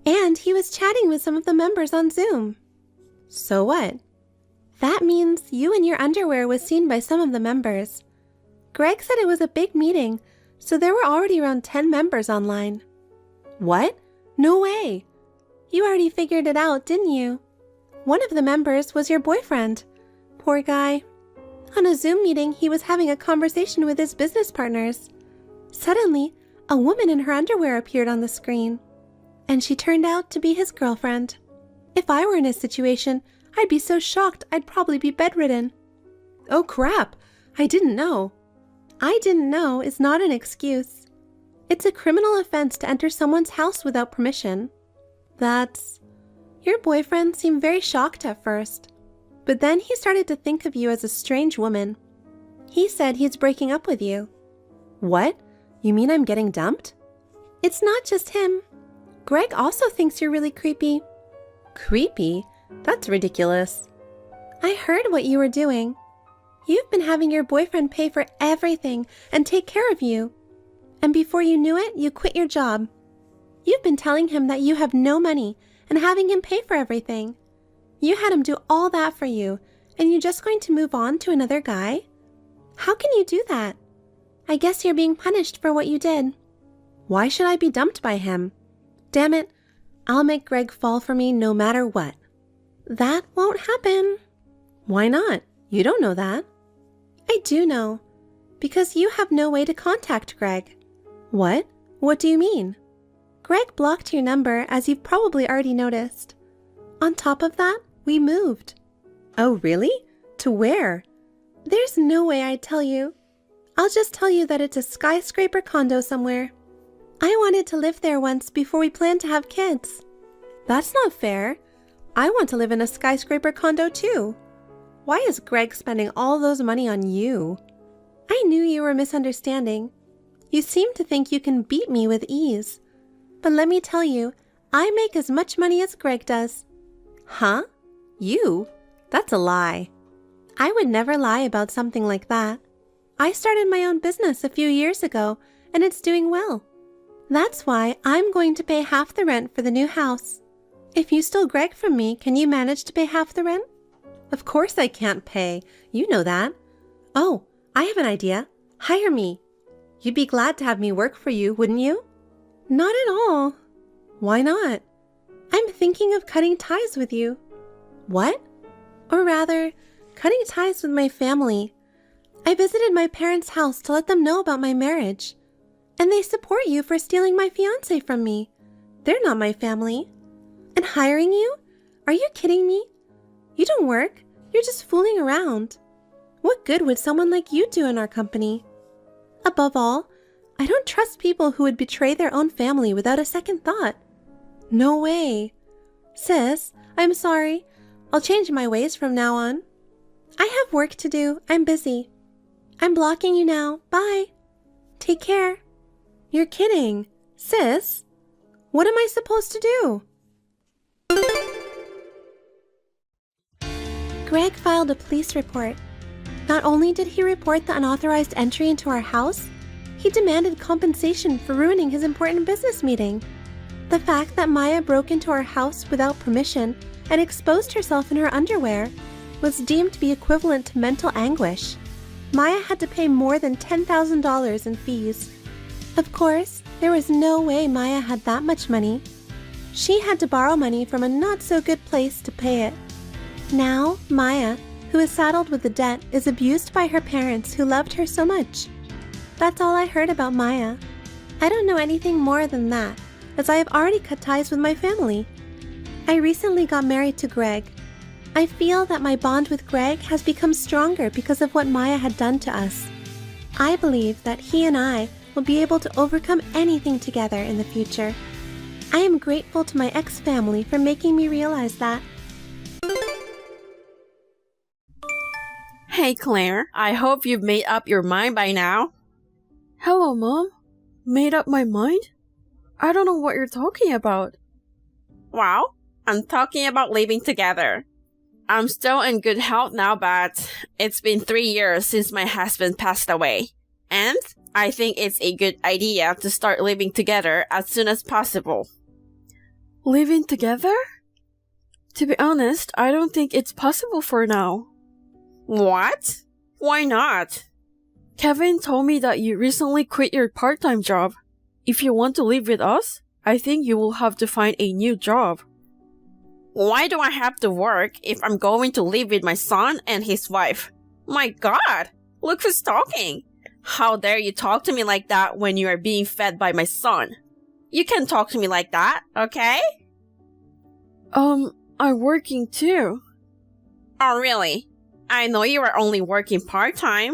And he was chatting with some of the members on Zoom. So what? That means you in your underwear was seen by some of the members. Greg said it was a big meeting, so there were already around 10 members online. What? No way! You already figured it out, didn't you? One of the members was your boyfriend. Poor guy. On a Zoom meeting, he was having a conversation with his business partners. Suddenly, a woman in her underwear appeared on the screen. And she turned out to be his girlfriend. If I were in his situation, I'd be so shocked I'd probably be bedridden. Oh crap, I didn't know. I didn't know is not an excuse. It's a criminal offense to enter someone's house without permission. Your boyfriend seemed very shocked at first, but then he started to think of you as a strange woman. He said he's breaking up with you. What? You mean I'm getting dumped? It's not just him. Greg also thinks you're really creepy. Creepy? That's ridiculous. I heard what you were doing. You've been having your boyfriend pay for everything and take care of you. And before you knew it, you quit your job. You've been telling him that you have no money and having him pay for everything. You had him do all that for you, and you're just going to move on to another guy? How can you do that? I guess you're being punished for what you did. Why should I be dumped by him? Damn it, I'll make Greg fall for me no matter what. That won't happen. Why not? You don't know that. I do know, because you have no way to contact Greg. What? What do you mean? Greg blocked your number, as you've probably already noticed. On top of that, we moved. Oh, really? To where? There's no way I'd tell you. I'll just tell you that it's a skyscraper condo somewhere. I wanted to live there once before we planned to have kids. That's not fair. I want to live in a skyscraper condo too. Why is Greg spending all those money on you? I knew you were misunderstanding. You seem to think you can beat me with ease. But let me tell you, I make as much money as Greg does. Huh? You? That's a lie. I would never lie about something like that. I started my own business a few years ago, and it's doing well. That's why I'm going to pay half the rent for the new house. If you stole Greg from me, can you manage to pay half the rent? Of course I can't pay. You know that. Oh, I have an idea. Hire me. You'd be glad to have me work for you, wouldn't you? Not at all. Why not? I'm thinking of cutting ties with you. What? Or rather, cutting ties with my family. I visited my parents' house to let them know about my marriage. And they support you for stealing my fiancé from me. They're not my family. And hiring you? Are you kidding me? You don't work. You're just fooling around. What good would someone like you do in our company? Above all, I don't trust people who would betray their own family without a second thought. No way. Sis, I'm sorry. I'll change my ways from now on. I have work to do. I'm busy. I'm blocking you now. Bye. Take care. You're kidding. Sis, what am I supposed to do? Greg filed a police report. Not only did he report the unauthorized entry into our house, he demanded compensation for ruining his important business meeting. The fact that Maya broke into our house without permission and exposed herself in her underwear was deemed to be equivalent to mental anguish. Maya had to pay more than $10,000 in fees. Of course, there was no way Maya had that much money. She had to borrow money from a not-so-good place to pay it. Now, Maya, who is saddled with the debt, is abused by her parents who loved her so much. That's all I heard about Maya. I don't know anything more than that, as I have already cut ties with my family. I recently got married to Greg. I feel that my bond with Greg has become stronger because of what Maya had done to us. I believe that he and I will be able to overcome anything together in the future. I am grateful to my ex-family for making me realize that. Hey Claire, I hope you've made up your mind by now. Hello, Mom. Made up my mind? I don't know what you're talking about. Well, I'm talking about living together. I'm still in good health now, but it's been 3 years since my husband passed away. And I think it's a good idea to start living together as soon as possible. Living together? To be honest, I don't think it's possible for now. What? Why not? Kevin told me that you recently quit your part-time job. If you want to live with us, I think you will have to find a new job. Why do I have to work if I'm going to live with my son and his wife? My God! Look who's talking! How dare you talk to me like that when you are being fed by my son? You can talk to me like that, okay? I'm working too. Oh, really? I know you are only working part-time.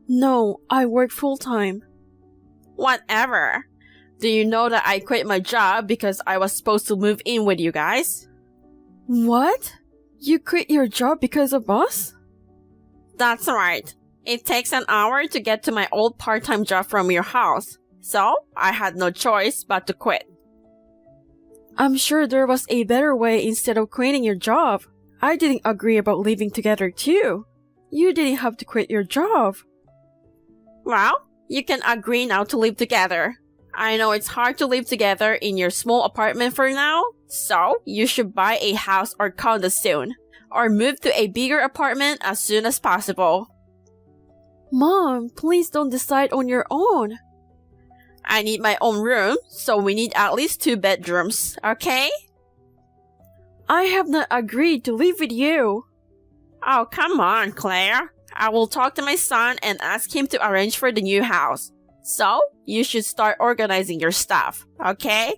No, I work full-time. Whatever. Do you know that I quit my job because I was supposed to move in with you guys? What? You quit your job because of us? That's right. It takes an hour to get to my old part-time job from your house, so I had no choice but to quit. I'm sure there was a better way instead of quitting your job. I didn't agree about living together too. You didn't have to quit your job. Well, you can agree now to live together. I know it's hard to live together in your small apartment for now, so you should buy a house or condo soon, or move to a bigger apartment as soon as possible. Mom, please don't decide on your own. I need my own room, so we need at least 2 bedrooms, okay? I have not agreed to live with you. Oh, come on, Claire. I will talk to my son and ask him to arrange for the new house. So, you should start organizing your stuff, okay?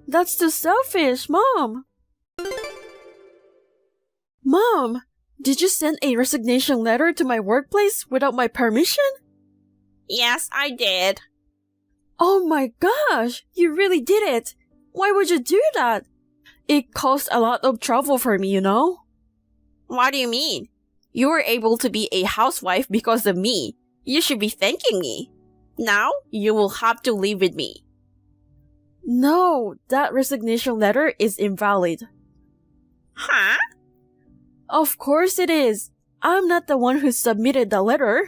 That's too selfish, Mom. Mom, did you send a resignation letter to my workplace without my permission? Yes, I did. Oh my gosh, you really did it. Why would you do that? It caused a lot of trouble for me, you know? What do you mean? You were able to be a housewife because of me. You should be thanking me. Now, you will have to live with me. No, that resignation letter is invalid. Huh? Of course it is. I'm not the one who submitted the letter.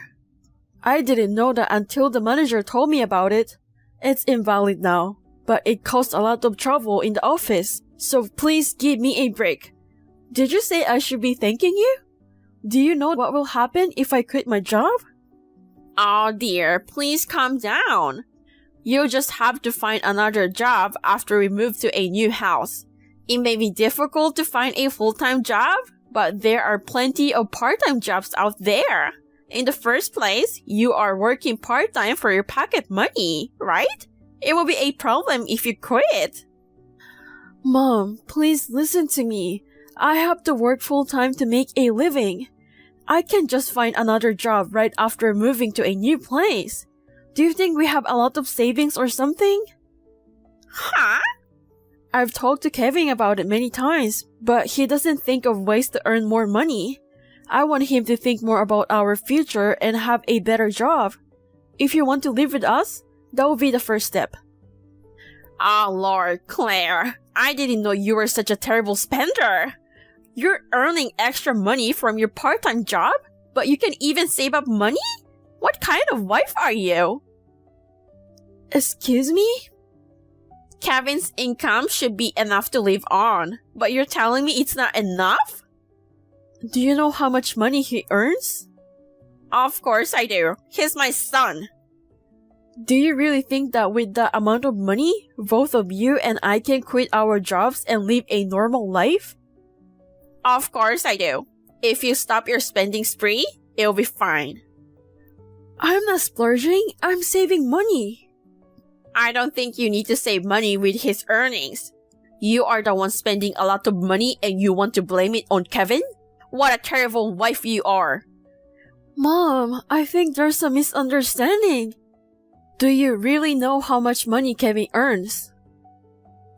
I didn't know that until the manager told me about it. It's invalid now, but it caused a lot of trouble in the office, so please give me a break. Did you say I should be thanking you? Do you know what will happen if I quit my job? Oh dear, please calm down. You'll just have to find another job after we move to a new house. It may be difficult to find a full-time job, but there are plenty of part-time jobs out there. In the first place, you are working part-time for your pocket money, right? It will be a problem if you quit. Mom, please listen to me. I have to work full-time to make a living. I can't just find another job right after moving to a new place. Do you think we have a lot of savings or something? Huh? I've talked to Kevin about it many times, but he doesn't think of ways to earn more money. I want him to think more about our future and have a better job. If you want to live with us, that will be the first step. Oh Lord, Claire, I didn't know you were such a terrible spender. You're earning extra money from your part-time job, but you can even save up money? What kind of wife are you? Excuse me? Kevin's income should be enough to live on, but you're telling me it's not enough? Do you know how much money he earns? Of course I do. He's my son. Do you really think that with that amount of money, both of you and I can quit our jobs and live a normal life? Of course I do. If you stop your spending spree, it'll be fine. I'm not splurging, I'm saving money. I don't think you need to save money with his earnings. You are the one spending a lot of money and you want to blame it on Kevin? What a terrible wife you are. Mom, I think there's a misunderstanding. Do you really know how much money Kevin earns?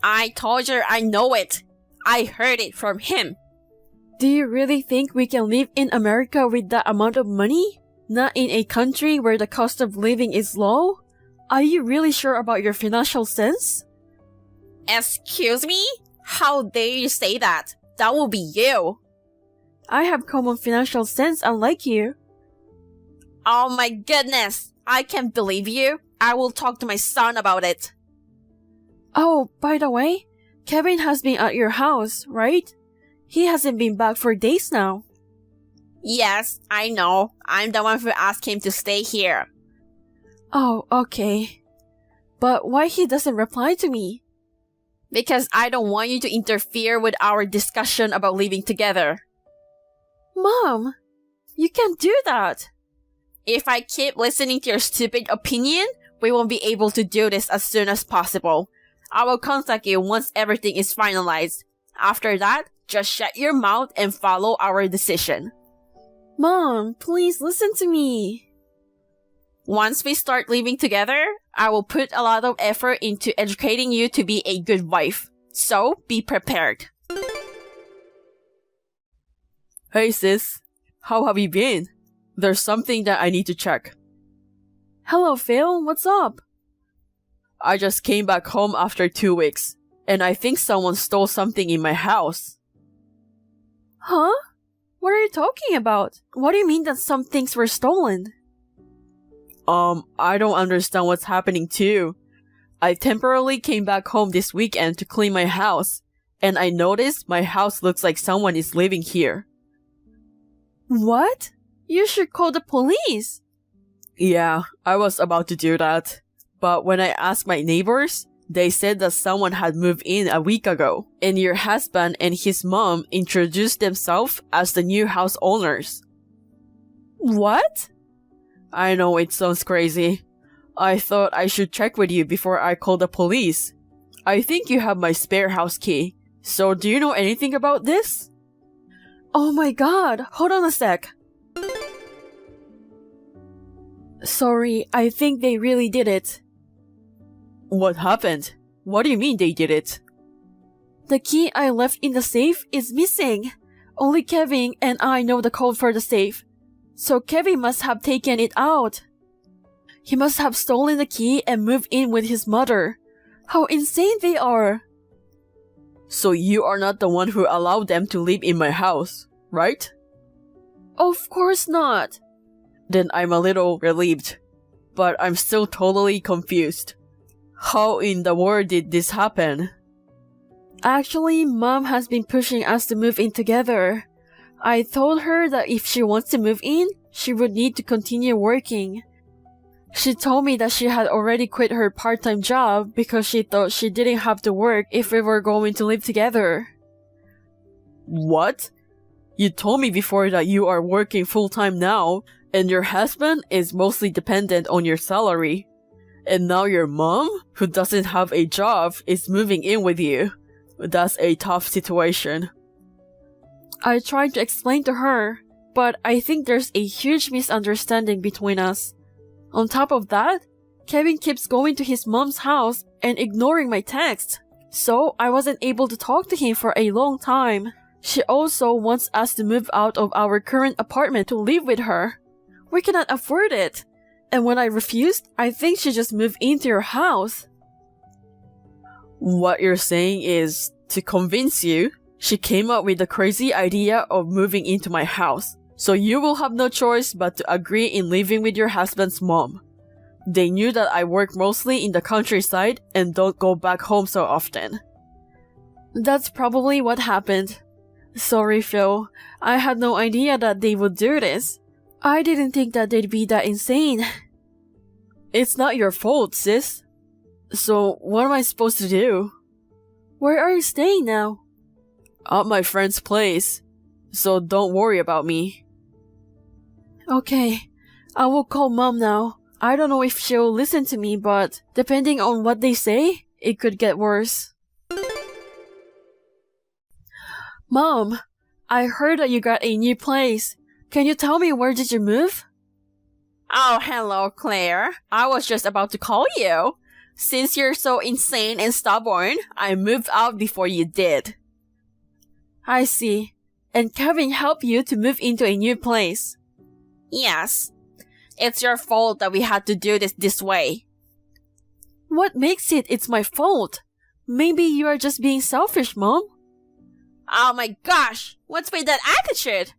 I told you I know it. I heard it from him. Do you really think we can live in America with that amount of money? Not in a country where the cost of living is low? Are you really sure about your financial sense? Excuse me? How dare you say that? That will be you. I have common financial sense unlike you. Oh my goodness. I can't believe you. I will talk to my son about it. Oh, by the way, Kevin has been at your house, right? He hasn't been back for days now. Yes, I know. I'm the one who asked him to stay here. Oh, okay. But why he doesn't reply to me? Because I don't want you to interfere with our discussion about living together. Mom, you can't do that. If I keep listening to your stupid opinion, we won't be able to do this as soon as possible. I will contact you once everything is finalized. After that, just shut your mouth and follow our decision. Mom, please listen to me. Once we start living together, I will put a lot of effort into educating you to be a good wife. So, be prepared. Hey sis, how have you been? There's something that I need to check. Hello Phil, what's up? I just came back home after 2 weeks, and I think someone stole something in my house. Huh? What are you talking about? What do you mean that some things were stolen? I don't understand what's happening too. I temporarily came back home this weekend to clean my house, and I noticed my house looks like someone is living here. What? You should call the police. Yeah, I was about to do that. But when I asked my neighbors, they said that someone had moved in a week ago, and your husband and his mom introduced themselves as the new house owners. What? I know it sounds crazy. I thought I should check with you before I call the police. I think you have my spare house key. So do you know anything about this? Oh my god, hold on a sec. Sorry, I think they really did it. What happened? What do you mean they did it? The key I left in the safe is missing. Only Kevin and I know the code for the safe. So Kevin must have taken it out. He must have stolen the key and moved in with his mother. How insane they are! So you are not the one who allowed them to live in my house, right? Of course not. Then I'm a little relieved. But I'm still totally confused. How in the world did this happen? Actually, Mom has been pushing us to move in together. I told her that if she wants to move in, she would need to continue working. She told me that she had already quit her part-time job because she thought she didn't have to work if we were going to live together. What? You told me before that you are working full-time now, and your husband is mostly dependent on your salary. And now your mom, who doesn't have a job, is moving in with you. That's a tough situation. I tried to explain to her, but I think there's a huge misunderstanding between us. On top of that, Kevin keeps going to his mom's house and ignoring my texts, so I wasn't able to talk to him for a long time. She also wants us to move out of our current apartment to live with her. We cannot afford it. And when I refused, I think she just moved into your house. What you're saying is, to convince you, she came up with the crazy idea of moving into my house, so you will have no choice but to agree in living with your husband's mom. They knew that I work mostly in the countryside and don't go back home so often. That's probably what happened. Sorry, Phil. I had no idea that they would do this. I didn't think that they'd be that insane. It's not your fault, sis. So, what am I supposed to do? Where are you staying now? At my friend's place. So don't worry about me. Okay. I will call Mom now. I don't know if she'll listen to me, but depending on what they say, it could get worse. Mom, I heard that you got a new place. Can you tell me where did you move? Oh, hello, Claire. I was just about to call you. Since you're so insane and stubborn, I moved out before you did. I see. And Kevin helped you to move into a new place. Yes. It's your fault that we had to do this way. What makes it's my fault? Maybe you are just being selfish, Mom. Oh my gosh! What's with that attitude?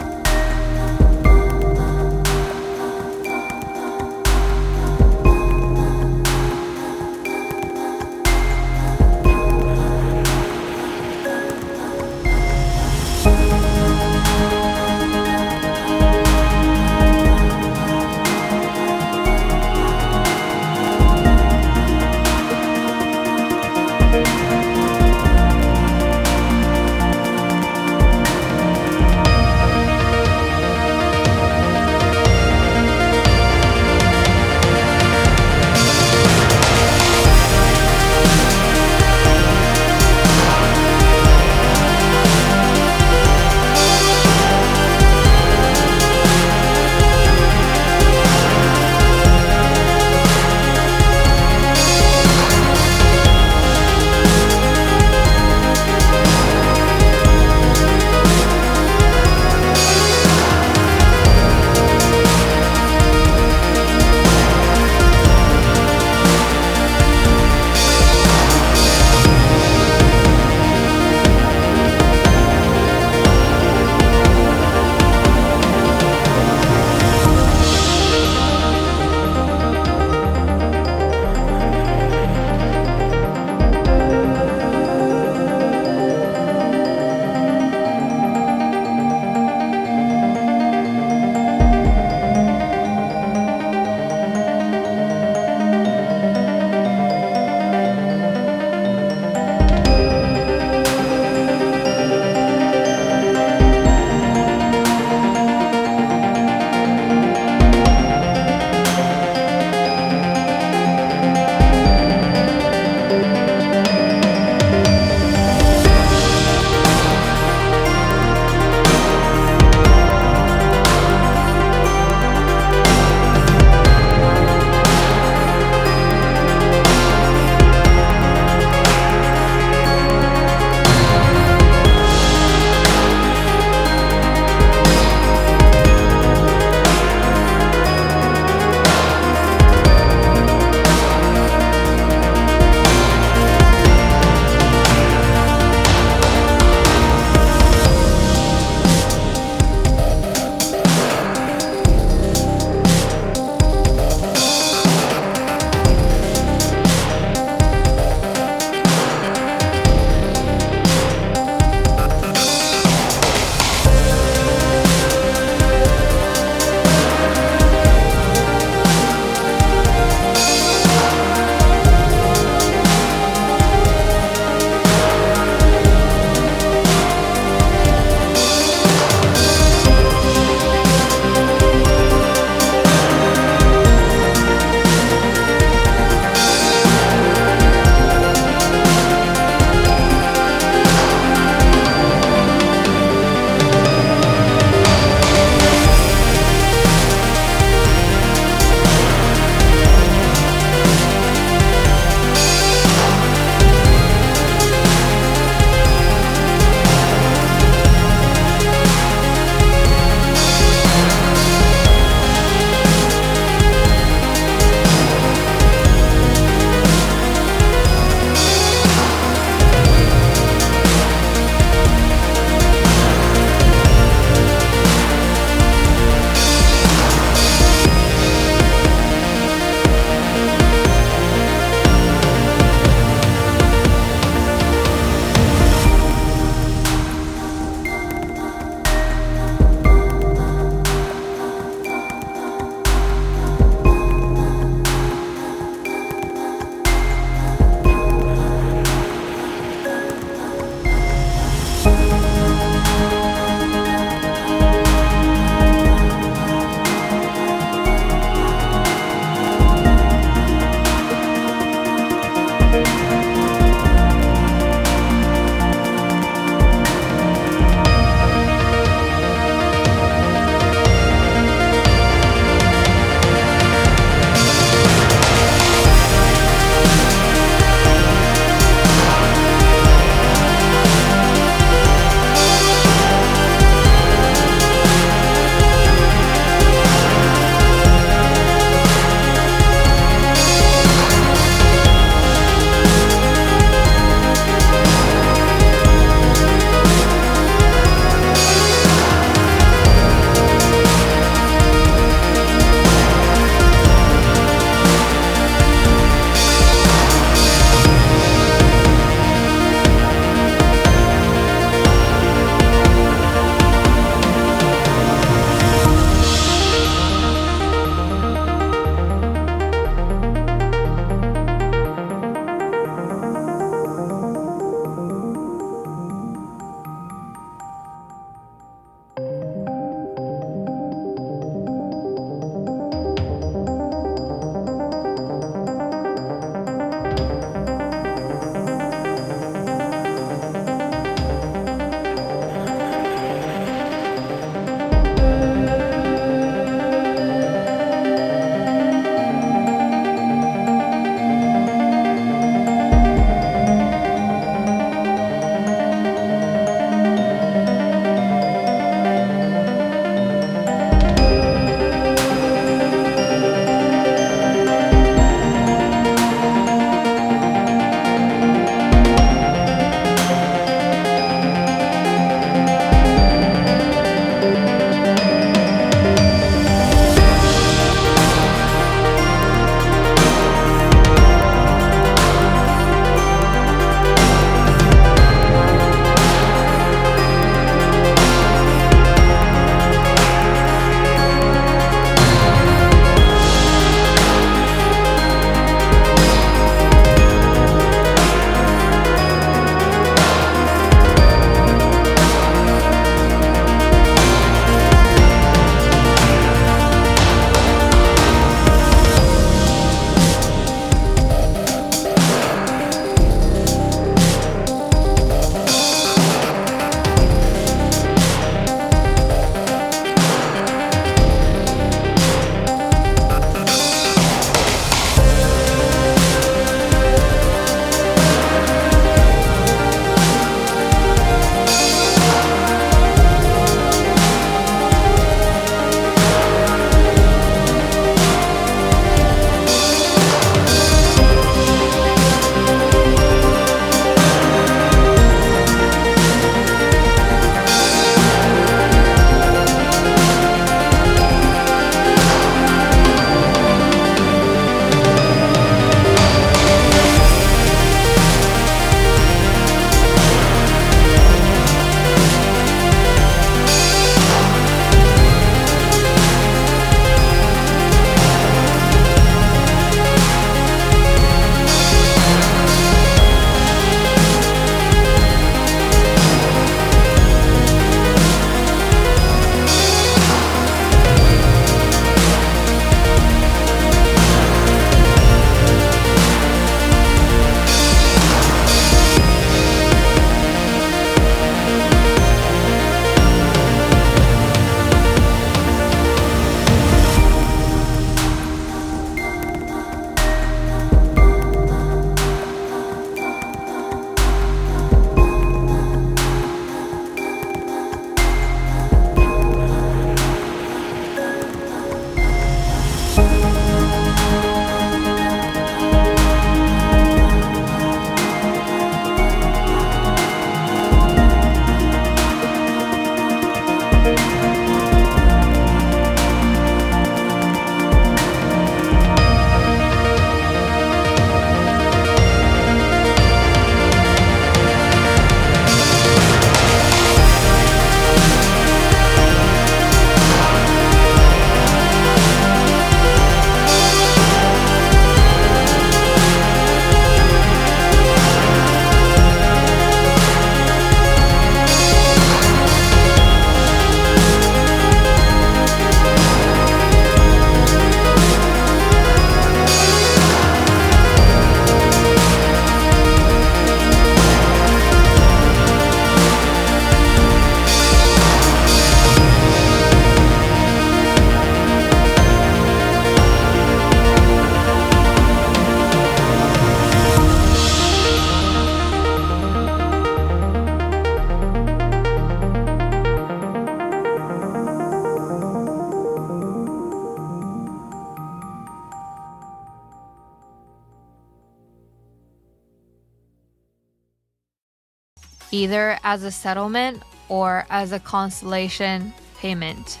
either as a settlement or as a consolation payment.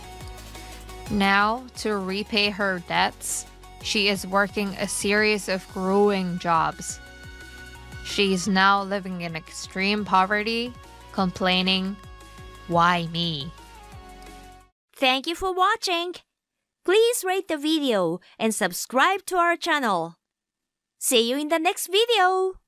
Now, to repay her debts, she is working a series of grueling jobs. She is now living in extreme poverty, complaining, "Why me?" Thank you for watching. Please rate the video and subscribe to our channel. See you in the next video.